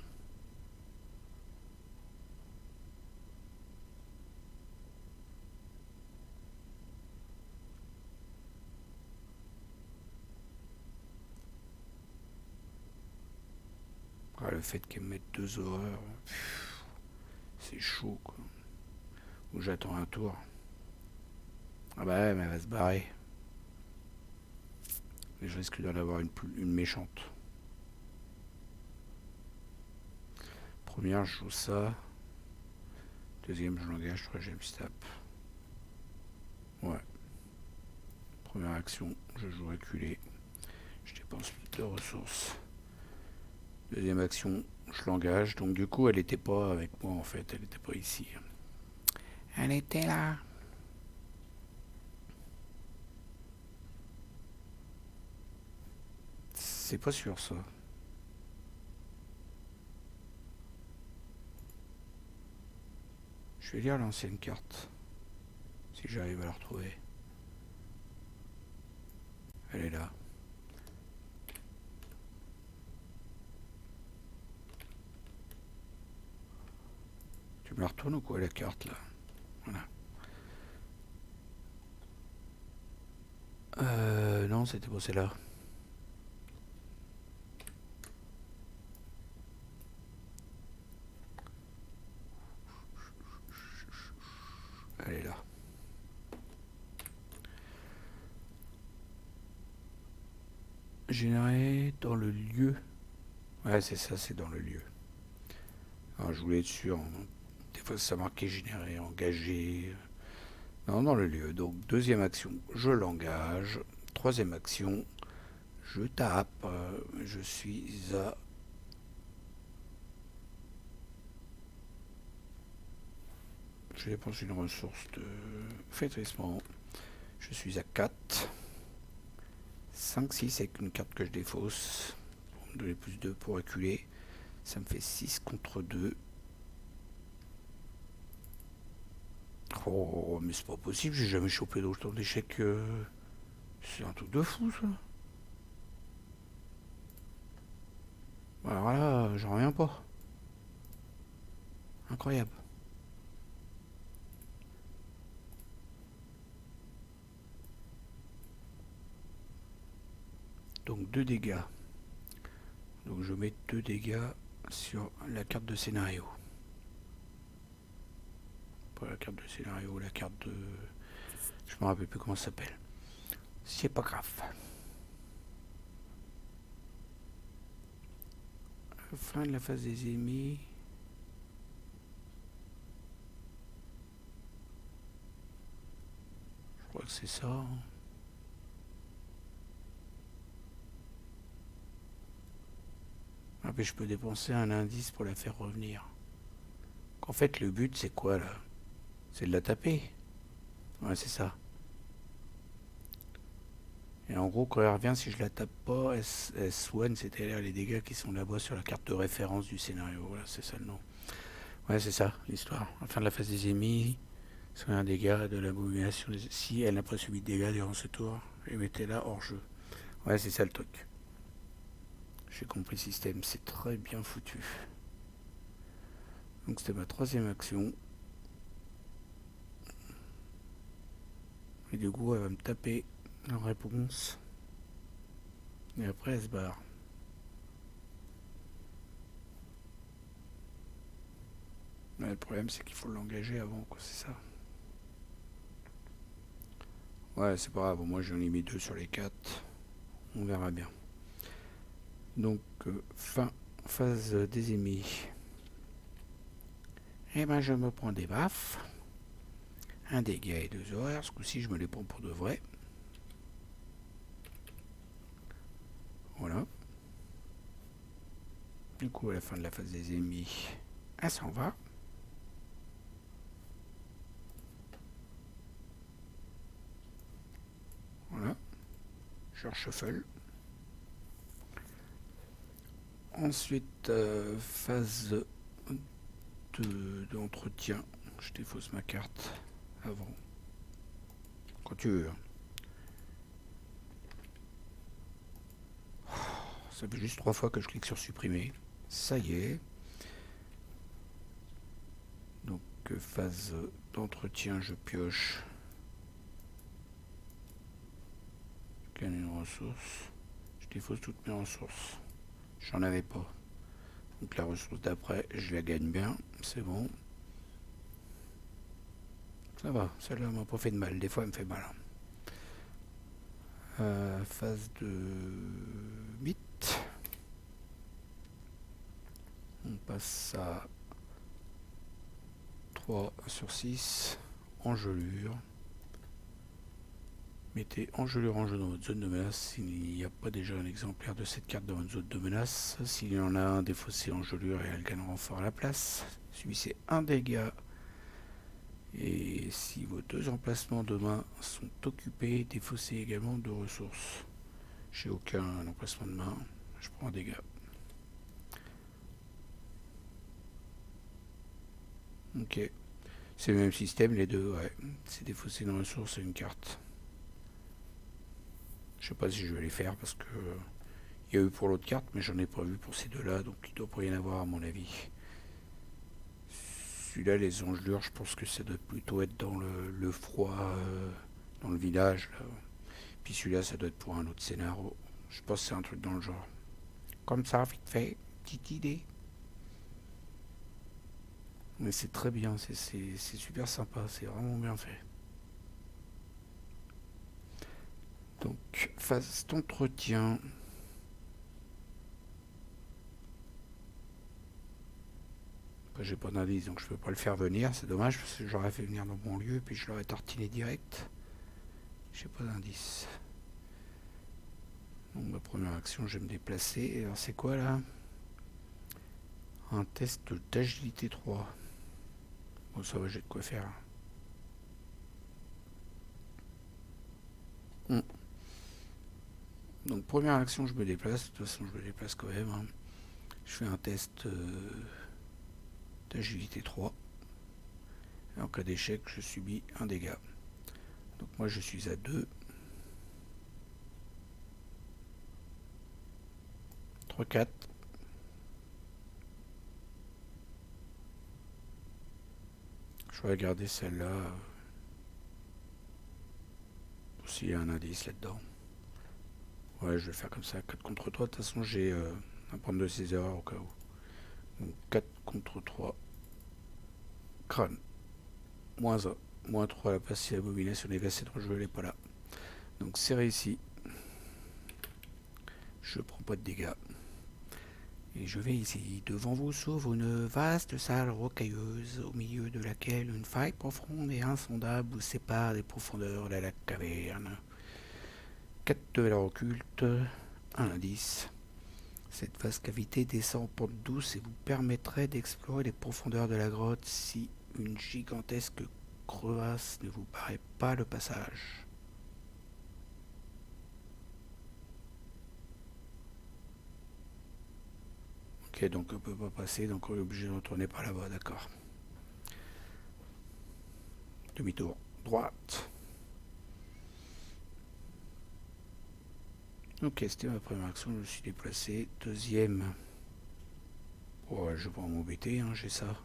Ah, le fait qu'elle me mette 2 horreurs, c'est chaud quoi. Ou j'attends un tour. Ah bah ouais, mais elle va se barrer. Et je risque d'en avoir une méchante. Première, je joue ça. Deuxième, je l'engage. Troisième, je tape. Ouais. Première action, je joue reculé. Je dépense 2 ressources. Deuxième action, je l'engage. Donc du coup, elle n'était pas avec moi en fait. Elle n'était pas ici. Elle était là. C'est pas sûr ça. Je vais lire l'ancienne carte. Si j'arrive à la retrouver. Elle est là. Tu me la retournes ou quoi la carte là? Voilà. Non, c'était pas celle-là. Elle est là. Générer dans le lieu. Ouais, c'est ça, c'est dans le lieu. Alors, je voulais être sûr. Des fois, ça marquait générer, engager. Non, dans le lieu. Donc, deuxième action, je l'engage. Troisième action, je tape. Je suis à. Je dépense une ressource de flétrissement. Je suis à 4. 5, 6 avec une carte que je défausse. Pour me donner plus 2 pour reculer. Ça me fait 6 contre 2. Oh, mais c'est pas possible, j'ai jamais chopé d'autant d'échecs. C'est un truc de fou ça. Alors là, j'en reviens pas. Incroyable. Donc 2 dégâts. Donc je mets 2 dégâts sur la carte de scénario. Pas la carte de scénario, la carte de. Je me rappelle plus comment ça s'appelle. C'est pas grave. Fin de la phase des ennemis. que c'est ça. Hein. Ah, mais je peux dépenser un indice pour la faire revenir. En fait, le but, c'est quoi, là? C'est de la taper. Ouais, c'est ça. Et en gros, quand elle revient, si je la tape pas, S1, c'est-à-dire les dégâts qui sont là-bas sur la carte de référence du scénario. Voilà, c'est ça le nom. Ouais, c'est ça, l'histoire. À la fin de la phase des ennemis, c'est un dégât de l'abomination. Si elle n'a pas subi de dégâts durant ce tour, et mettez-la hors jeu. Ouais, c'est ça le truc. J'ai compris le système, c'est très bien foutu. Donc c'était ma troisième action. Et du coup, elle va me taper en réponse. Et après, elle se barre. Mais le problème, c'est qu'il faut l'engager avant, quoi, c'est ça. Ouais, c'est pas grave, moi j'en ai mis 2 sur les 4. On verra bien. Donc, phase des ennemis. Et ben, je me prends des baffes. Un dégât et 2 horaires. Ce coup-ci, je me les prends pour de vrai. Voilà. Du coup, à la fin de la phase des ennemis, elle s'en va. Voilà. Je reshuffle. Ensuite, phase d'entretien. Je défausse ma carte avant. Quand tu veux. Ça fait juste 3 fois que je clique sur supprimer. Ça y est. Donc, phase d'entretien, je pioche. Je gagne une ressource. Je défausse toutes mes ressources. J'en avais pas. Donc la ressource d'après, je la gagne bien. C'est bon. Ça va, celle-là m'a pas fait de mal. Des fois, elle me fait mal. Phase de mythe. On passe à 3 sur 6. Engelure. Mettez engelure en jeu dans votre zone de menace s'il n'y a pas déjà un exemplaire de cette carte dans votre zone de menace. S'il y en a un, défaussez engelure et elle gagne renfort à la place. Subissez un dégât. Et si vos 2 emplacements de main sont occupés, défaussez également 2 ressources. J'ai aucun emplacement de main, je prends un dégât. Ok. C'est le même système, les deux, ouais. C'est défausser une ressource et une carte. Je sais pas si je vais les faire parce que il y a eu pour l'autre carte, mais j'en ai pas vu pour ces deux-là, donc il doit pas y en avoir à mon avis. Celui-là, les engelures, je pense que ça doit plutôt être dans le froid, dans le village. Là. Puis celui-là, ça doit être pour un autre scénario. Je pense que c'est un truc dans le genre. Comme ça, vite fait, petite idée. Mais c'est très bien, c'est super sympa, c'est vraiment bien fait. Donc, phase d'entretien. J'ai pas d'indice, donc je peux pas le faire venir. C'est dommage parce que j'aurais fait venir dans mon lieu, puis je l'aurais tartiné direct. J'ai pas d'indice. Donc, ma première action, je vais me déplacer. Alors, c'est quoi là? Un test d'agilité 3. Bon, ça va, j'ai de quoi faire. Donc, première action, je me déplace. De toute façon, je me déplace quand même. Hein. Je fais un test d'agilité 3. Et en cas d'échec, je subis un dégât. Donc, moi, je suis à 2. 3, 4. Je vais regarder celle-là. S'il y a un indice là-dedans. Ouais, je vais faire comme ça. 4 contre 3. De toute façon, j'ai un point de 6 erreurs au cas où. Donc 4 contre 3. Crâne. Moins 1. Moins 3 la passe si l'abomination est glacée de jeu, elle n'est pas là. Donc c'est réussi. Je prends pas de dégâts. Et je vais ici. Devant vous s'ouvre une vaste salle rocailleuse, au milieu de laquelle une faille profonde et insondable vous sépare des profondeurs de la caverne. 4 de valeur occulte, un indice. Cette vaste cavité descend en pente douce et vous permettrait d'explorer les profondeurs de la grotte si une gigantesque crevasse ne vous paraît pas le passage. Ok, donc on peut pas passer, donc on est obligé de retourner par là-bas, d'accord. Demi-tour, droite. Ok, c'était ma première action, je me suis déplacé. Deuxième. Ouais, je vais pas m'embêter, hein, j'ai ça.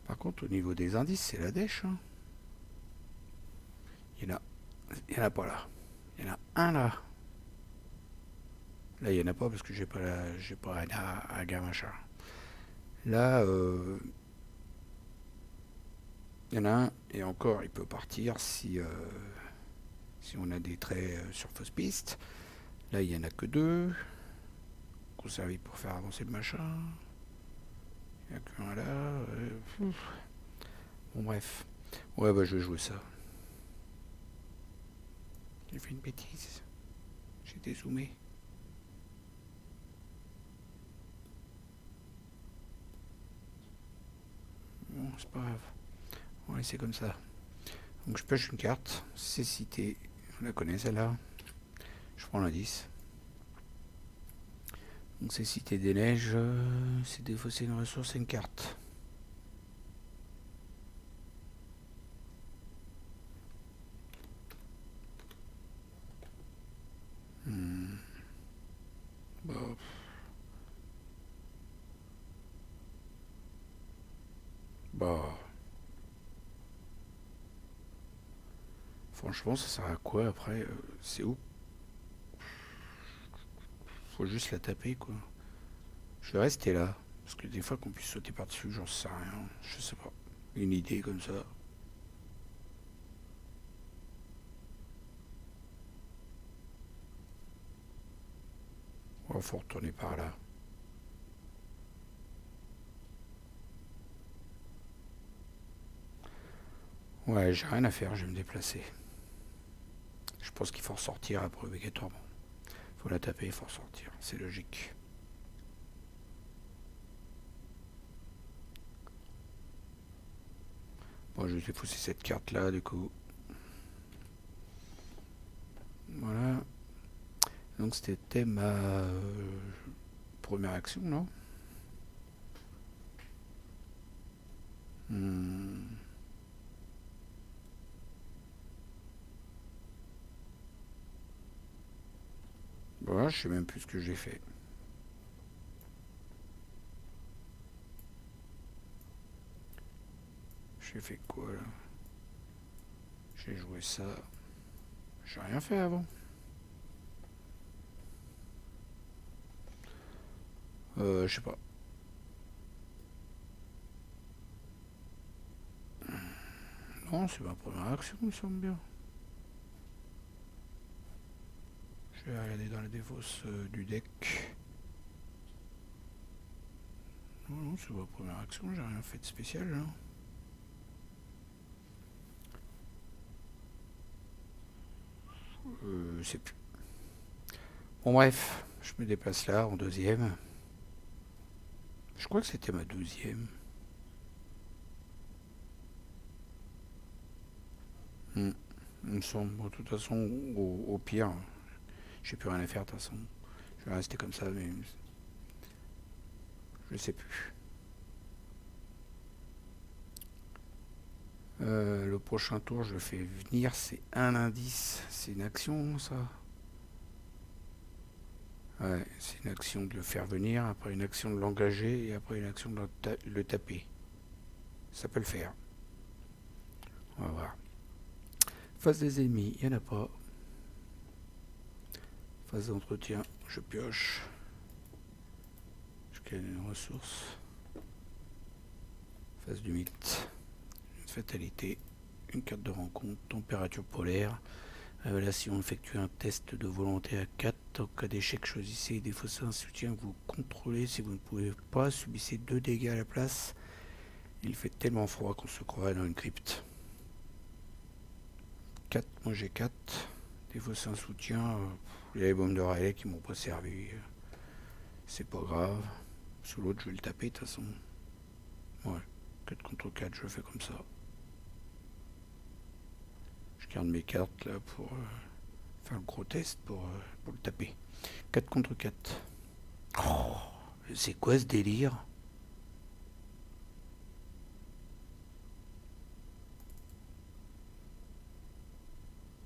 Par contre, au niveau des indices, c'est la dèche. Hein. Il y en a pas là. Il y en a un là. Là, il y en a pas parce que j'ai pas un gars machin. Là, il y en a un et encore, il peut partir si on a des traits sur fausse piste. Là, il y en a que deux. Conservé pour faire avancer le machin. Il y a qu'un là. Bon, bref. Ouais, bah, je vais jouer ça. J'ai fait une bêtise. J'ai dézoomé. Bon, c'est pas grave. On va laisser comme ça. Donc je pêche une carte. Cécité. On la connaît celle-là. Je prends l'indice. Donc Cécité des neiges. C'est défausser une ressource et une carte. Bah, bah. Franchement, ça sert à quoi après c'est où? Faut juste la taper quoi. Je vais rester là. Parce que des fois qu'on puisse sauter par-dessus, j'en sais rien. Je sais pas. Une idée comme ça. Oh, faut retourner par là. Ouais, j'ai rien à faire, je vais me déplacer. Je pense qu'il faut ressortir après obligatoirement. Faut la taper, il faut ressortir. C'est logique. Bon, je vais défausser cette carte là du coup. Voilà. Donc c'était ma première action, non? Hmm. Voilà, je sais même plus ce que j'ai fait. J'ai fait quoi là? J'ai joué ça. J'ai rien fait avant. Je sais pas. Non, c'est ma première action, il me semble bien. Je vais regarder dans la défausse du deck. Non, non, c'est ma première action, j'ai rien fait de spécial là. C'est plus. Bon bref, je me déplace là en deuxième. Je crois que c'était ma deuxième. Hmm. Il me semble. Bon, de toute façon, au pire, j'ai plus rien à faire de toute façon. Je vais rester comme ça, mais je sais plus. Le prochain tour, je le fais venir, c'est un indice. C'est une action, ça? Ouais, c'est une action de le faire venir, après une action de l'engager et après une action de le taper. Ça peut le faire. On va voir. Face des ennemis, il n'y en a pas. Phase d'entretien, je pioche. Je crée une ressource. Phase du mythe. Une fatalité. Une carte de rencontre. Température polaire. Révélation, effectue un test de volonté à 4. En cas d'échec, choisissez des fossés un soutien que vous contrôlez. Si vous ne pouvez pas, subissez 2 dégâts à la place. Il fait tellement froid qu'on se croirait dans une crypte. 4, moi j'ai 4. Des fossés un soutien. Il y a les bombes de relais qui m'ont pas servi. C'est pas grave. Sous l'autre, je vais le taper de toute façon. Ouais, 4 contre 4, je le fais comme ça. Je garde mes cartes là pour faire le gros test pour le taper. 4 contre 4. Oh, c'est quoi ce délire?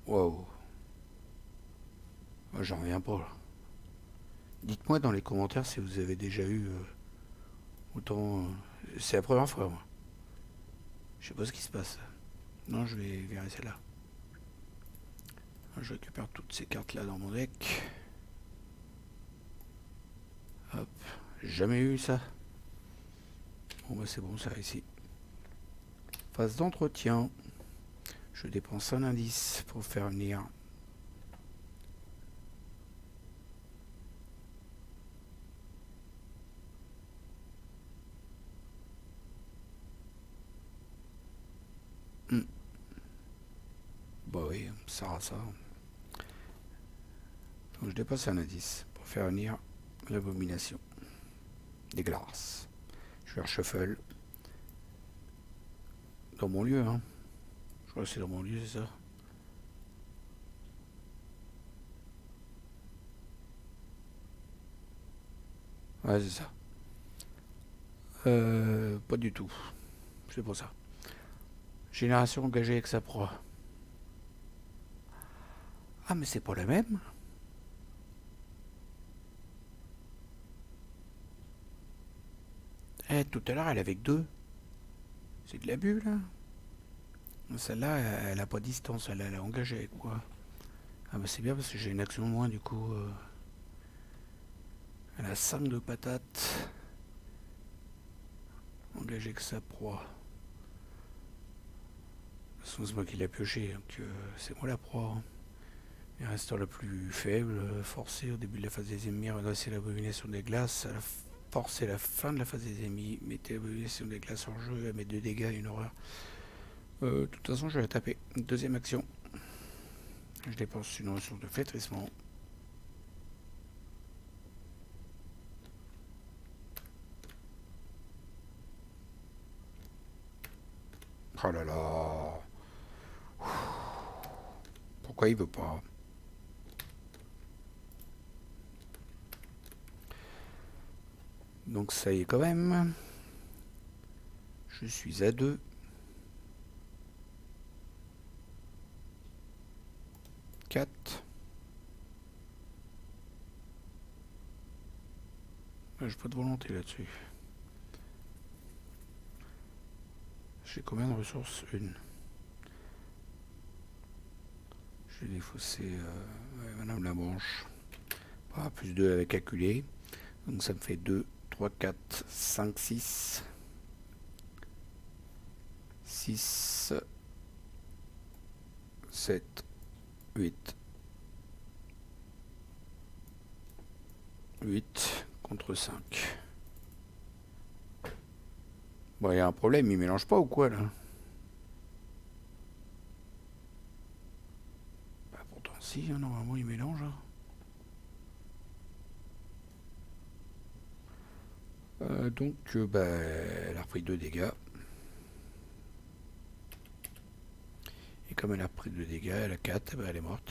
Waouh. Moi, j'en reviens pas là. Dites-moi dans les commentaires si vous avez déjà eu autant. C'est la première fois, moi. Je sais pas ce qui se passe. Non, je vais virer celle-là. Je récupère toutes ces cartes là dans mon deck. Hop. J'ai jamais eu ça. Bon bah c'est bon, ça ici. Phase d'entretien. Je dépense un indice pour faire venir. Bah oui, ça sert à ça. Donc je dépasse un indice pour faire venir l'abomination des glaces. Je vais reshuffle dans mon lieu, hein. Je crois que c'est dans mon lieu, c'est ça. Ouais, c'est ça. Pas du tout. C'est pour ça. Génération engagée avec sa proie. Ah, mais c'est pas la même. Eh, tout à l'heure, elle avait que 2. C'est de l'abus, là. Celle-là, elle a pas de distance, elle est engagée, quoi. Ah bah c'est bien parce que j'ai une action de moins, du coup. Elle a 5 de patates. Engagée que sa proie. De toute façon, c'est moi qui l'ai pioché, donc c'est moi la proie. Il reste la plus faible, forcé au début de la phase des ennemis, redresser l'abomination des glaces. À la force et la fin de la phase des ennemis, mettez l'abomination des glaces en jeu, elle met 2 dégâts, une horreur. De toute façon, je vais la taper. Deuxième action. Je dépense une ressource de flétrissement. Oh là là. Pourquoi il veut pas? Donc ça y est quand même. Je suis à 2. 4. J'ai pas de volonté là-dessus. J'ai combien de ressources? Une. J'ai défaussé Madame la Branche. Ah, plus 2 avec calculé. Donc ça me fait 2, 3, 4, 5, 6. 6, 7, 8. 8 contre 5. Bon, il y a un problème, il mélange pas ou quoi là? Bah pourtant si, hein, normalement il mélange. Hein. Donc bah, elle a repris 2 dégâts. Et comme elle a repris 2 dégâts, elle a 4, bah, elle est morte.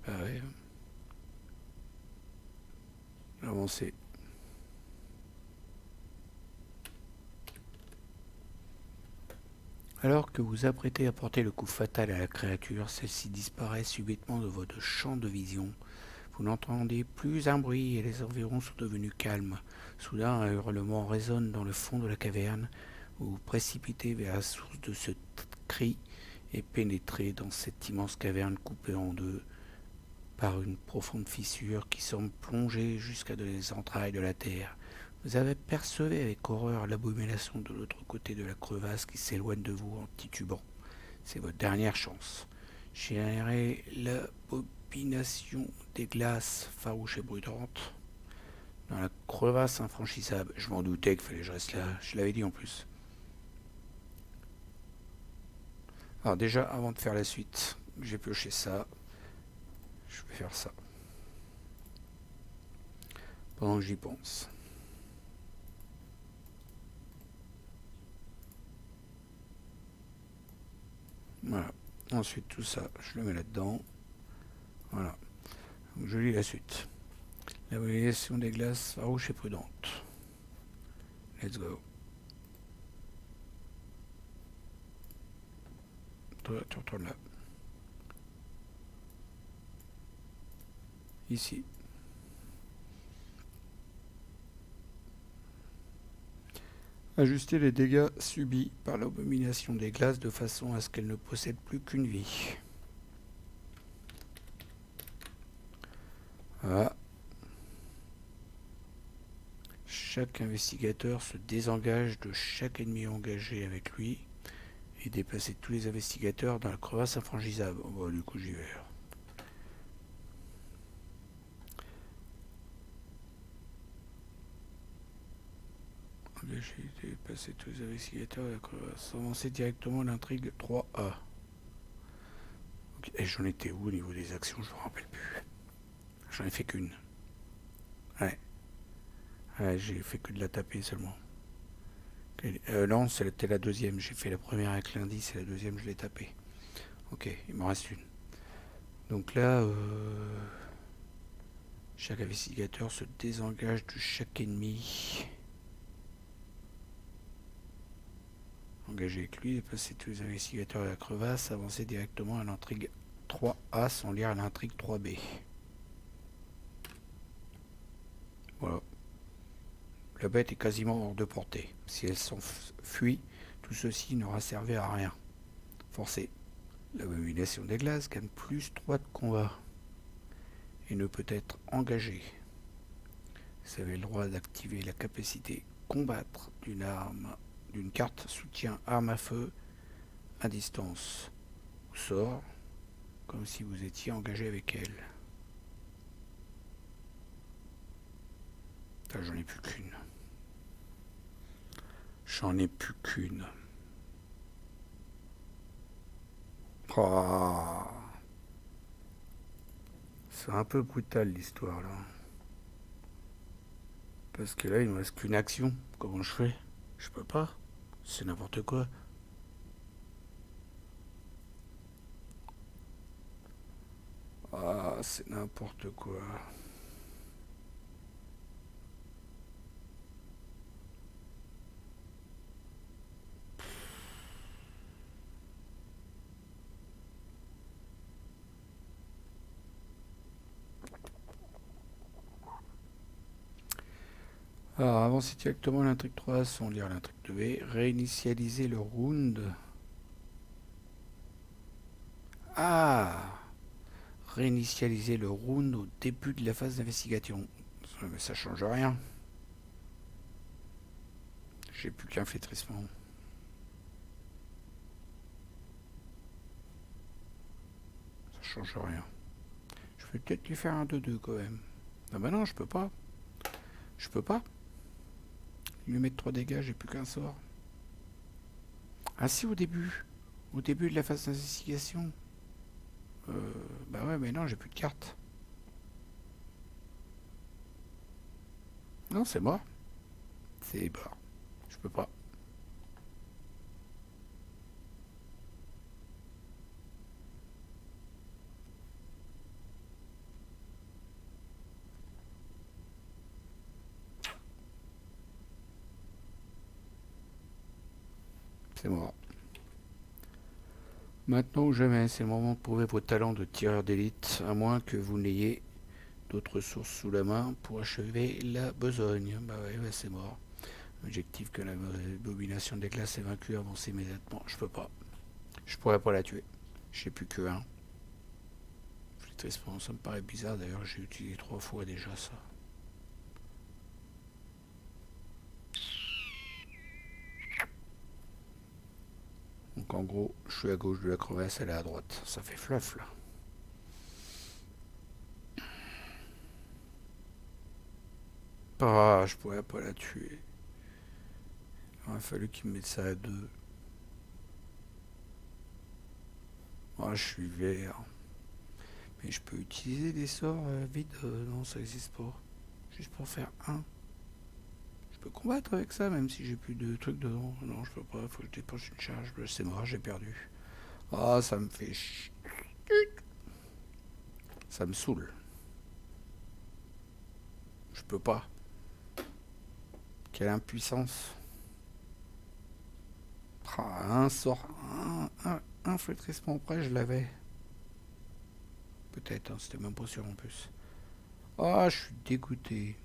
Bah ouais. Avancer. Alors que vous apprêtez à porter le coup fatal à la créature, celle-ci disparaît subitement de votre champ de vision. Vous n'entendez plus un bruit et les environs sont devenus calmes. Soudain, un hurlement résonne dans le fond de la caverne. Vous vous précipitez vers la source de ce cri et pénétrer dans cette immense caverne coupée en deux par une profonde fissure qui semble plonger jusqu'à les entrailles de la terre. Vous avez percevé avec horreur l'abomination de l'autre côté de la crevasse qui s'éloigne de vous en titubant. C'est votre dernière chance. Générez l'abomination des glaces farouche et brûlantes dans la crevasse infranchissable. Je m'en doutais qu'il fallait que je reste là. Je l'avais dit en plus. Alors déjà, avant de faire la suite, j'ai pioché ça. Je vais faire ça. Pendant que j'y pense. Voilà. Ensuite, tout ça, je le mets là-dedans. Voilà. Donc, je lis la suite. La variation des glaces farouche et prudente. Let's go. Toi, tu retournes là. Ici. Ajuster les dégâts subis par l'abomination des glaces de façon à ce qu'elle ne possède plus qu'une vie. Voilà. Chaque investigateur se désengage de chaque ennemi engagé avec lui et déplacer tous les investigateurs dans la crevasse infranchissable. Bon, du coup, j'y vais. Engager et déplacer tous les investigateurs dans la crevasse. Avancer directement à l'intrigue 3A. Okay. Et j'en étais où au niveau des actions? Je ne me rappelle plus. J'en ai fait qu'une. Ouais. Ouais, j'ai fait que de la taper seulement. Non, c'était la deuxième. J'ai fait la première avec l'indice et la deuxième, je l'ai tapée. Ok, il m'en reste une. Donc là, chaque investigateur se désengage de chaque ennemi engagé avec lui, déplacer tous les investigateurs à la crevasse, avancer directement à l'intrigue 3A sans lire à l'intrigue 3B. Voilà. La bête est quasiment hors de portée. Si elle s'enfuit, tout ceci n'aura servi à rien. Forcé. L'abomination des glaces gagne plus 3 de combat et ne peut être engagée. Vous avez le droit d'activer la capacité combattre d'une carte soutien arme à feu à distance ou sort comme si vous étiez engagé avec elle. J'en ai plus qu'une. J'en ai plus qu'une. Oh. C'est un peu brutal l'histoire là. Parce que là il me reste qu'une action. Comment je fais? Je peux pas. C'est n'importe quoi. Ah, c'est n'importe quoi. Alors, avancer directement l'intrigue 3 sans lire l'intrigue 2B. Réinitialiser le round. Ah! Réinitialiser le round au début de la phase d'investigation. Mais ça change rien. J'ai plus qu'un flétrissement. Ça change rien. Je vais peut-être lui faire un 2-2 quand même. Ah bah non, je peux pas. Je peux pas. Lui mettre 3 dégâts, j'ai plus qu'un sort. Ah si, au début. Au début de la phase d'investigation. Bah ouais, mais non, j'ai plus de cartes. Non, c'est mort. C'est mort. Je peux pas. C'est mort. Maintenant ou jamais, c'est le moment de prouver vos talents de tireur d'élite, à moins que vous n'ayez d'autres sources sous la main pour achever la besogne. Bah ouais, bah c'est mort. Objectif que la abomination des glaces est vaincue, avancer immédiatement. Je peux pas. Je pourrais pas la tuer. J'ai plus que un. Flétrissement, ça me paraît bizarre d'ailleurs, j'ai utilisé 3 fois déjà ça. Donc en gros, je suis à gauche de la crevasse, elle est à droite. Ça fait fluff là. Ah, je pourrais pas la tuer. Il aurait fallu qu'il me mette ça à 2. Ah, je suis vert. Mais je peux utiliser des sorts vides. Non, ça n'existe pas. Juste pour faire un. Je peux combattre avec ça, même si j'ai plus de trucs dedans. Non, je peux pas. Faut que je dépense une charge. C'est mort, j'ai perdu. Ah, ça me fait ça me saoule. Je peux pas. Quelle impuissance. Ah, un sort. Un flétrissement près, je l'avais. Peut-être, hein, c'était même pas sûr en plus. Ah, je suis dégoûté.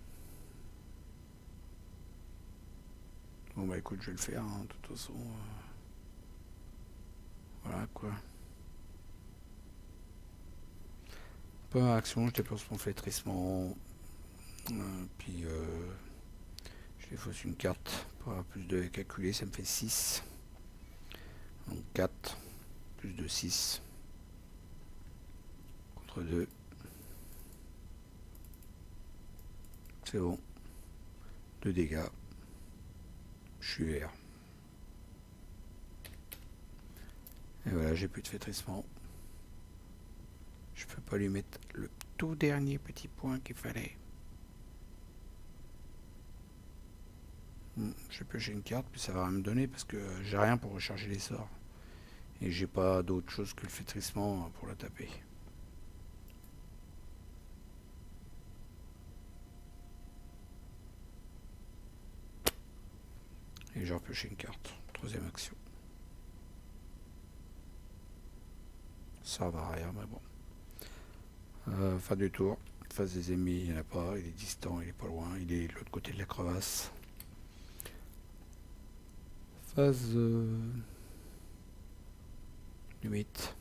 Bon bah écoute, je vais le faire, hein, de toute façon. Voilà quoi. Pas action, je dépense mon flétrissement. Puis je défausse une carte pour avoir plus de calculer, ça me fait 6. Donc 4, plus de 6. Contre 2. C'est bon. 2 dégâts. Je suis vert. Et voilà, j'ai plus de flétrissement. Je peux pas lui mettre le tout dernier petit point qu'il fallait. Je vais piocher une carte, puis ça va rien me donner parce que j'ai rien pour recharger les sorts. Et j'ai pas d'autre chose que le flétrissement pour la taper. Et j'ai repioché une carte. Troisième action. Ça va rien, mais bon. Fin du tour. Face des ennemis, il n'y en a pas. Il est distant, il est pas loin. Il est de l'autre côté de la crevasse. Phase limite.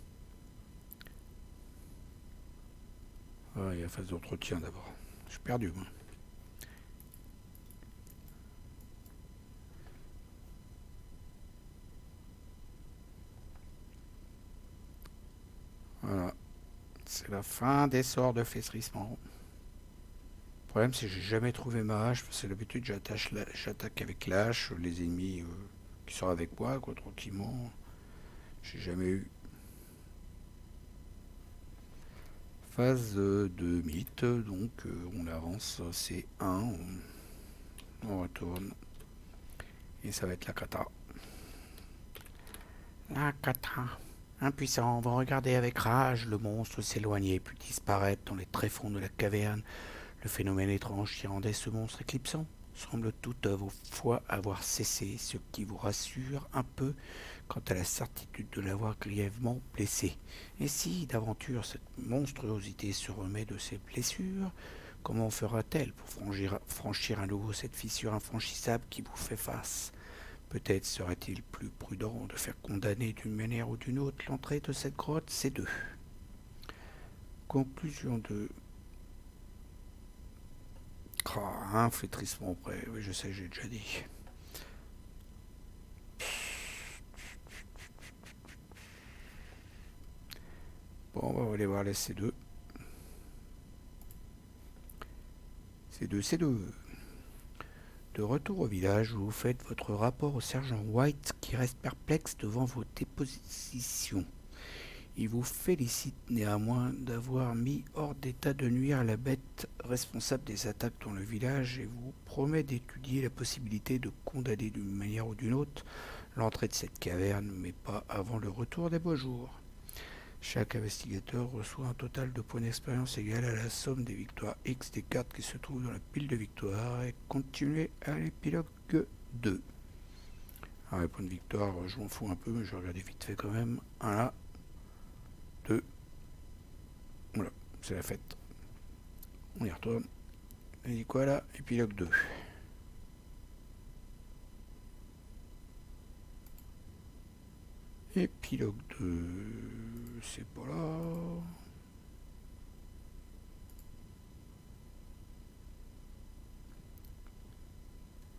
Ah, il y a phase d'entretien d'abord. Je suis perdu, moi. Voilà. C'est la fin des sorts de flétrissement. Le problème, c'est que j'ai jamais trouvé ma hache, parce que d'habitude, j'attaque avec l'hache les ennemis qui sont avec moi, quoi, tranquillement. J'ai jamais eu. Phase de mythe, donc on avance, c'est 1, on retourne, et ça va être la kata. La kata. Impuissant, vous regardez avec rage le monstre s'éloigner puis disparaître dans les tréfonds de la caverne. Le phénomène étrange qui rendait ce monstre éclipsant semble toute vos foi avoir cessé, ce qui vous rassure un peu quant à la certitude de l'avoir grièvement blessé. Et si, d'aventure, cette monstruosité se remet de ses blessures, comment fera-t-elle pour franchir à nouveau cette fissure infranchissable qui vous fait face? Peut-être serait-il plus prudent de faire condamner d'une manière ou d'une autre l'entrée de cette grotte, ces deux. Conclusion de... un flétrissement près, oui je sais, j'ai déjà dit. Bon, on va aller voir les C2. C2. De retour au village, vous faites votre rapport au sergent White qui reste perplexe devant vos dépositions. Il vous félicite néanmoins d'avoir mis hors d'état de nuire à la bête responsable des attaques dans le village et vous promet d'étudier la possibilité de condamner d'une manière ou d'une autre l'entrée de cette caverne, mais pas avant le retour des beaux jours. Chaque investigateur reçoit un total de points d'expérience égal à la somme des victoires X des cartes qui se trouvent dans la pile de victoires et continuez à l'épilogue 2. Alors les points de victoire, je m'en fous un peu, mais je vais regarder vite fait quand même. 1 là, 2. Voilà, c'est la fête. On y retourne. On dit quoi là? Épilogue 2. Épilogue 2, c'est pas là.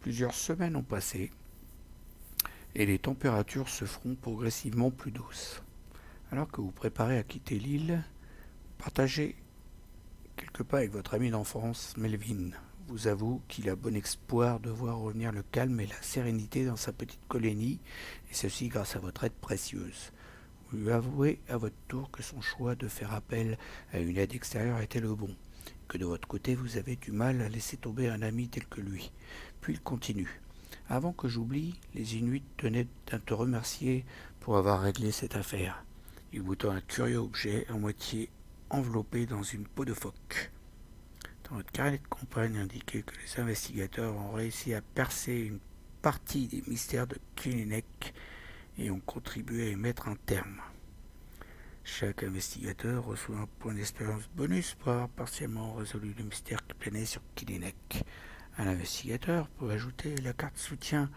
Plusieurs semaines ont passé et les températures se feront progressivement plus douces. Alors que vous préparez à quitter l'île, partagez quelque part avec votre ami d'enfance, Melvin. Vous avoue qu'il a bon espoir de voir revenir le calme et la sérénité dans sa petite colonie, et ceci grâce à votre aide précieuse. Vous lui avouez à votre tour que son choix de faire appel à une aide extérieure était le bon, que de votre côté vous avez du mal à laisser tomber un ami tel que lui. Puis il continue. Avant que j'oublie, les Inuits tenaient à te remercier pour avoir réglé cette affaire. Il vous tend un curieux objet à moitié enveloppé dans une peau de phoque. Dans votre carnet de campagne indiquait que les investigateurs ont réussi à percer une partie des mystères de Kilinek et ont contribué à y mettre un terme. Chaque investigateur reçoit un point d'expérience bonus pour avoir partiellement résolu le mystère qui planait sur Kilinek. Un investigateur peut ajouter la carte soutien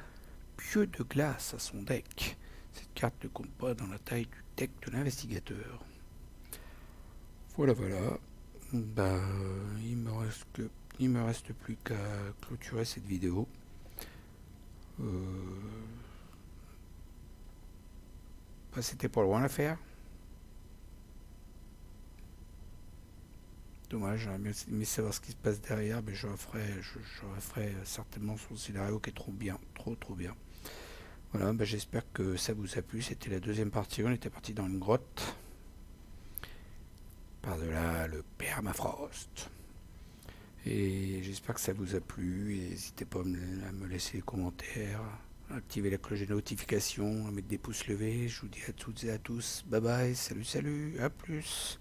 Pieu de glace à son deck. Cette carte ne compte pas dans la taille du deck de l'investigateur. Voilà. Il me reste plus qu'à clôturer cette vidéo. C'était pas loin à faire. Dommage, j'aurais bien aimé savoir ce qui se passe derrière, mais je referai certainement son scénario qui est trop bien, trop bien. Voilà, j'espère que ça vous a plu. C'était la deuxième partie. On était parti dans une grotte. Par-delà le permafrost. Et j'espère que ça vous a plu. Et n'hésitez pas à me laisser des commentaires, à activer la cloche de notification, à mettre des pouces levés. Je vous dis à toutes et à tous, bye bye, salut, à plus.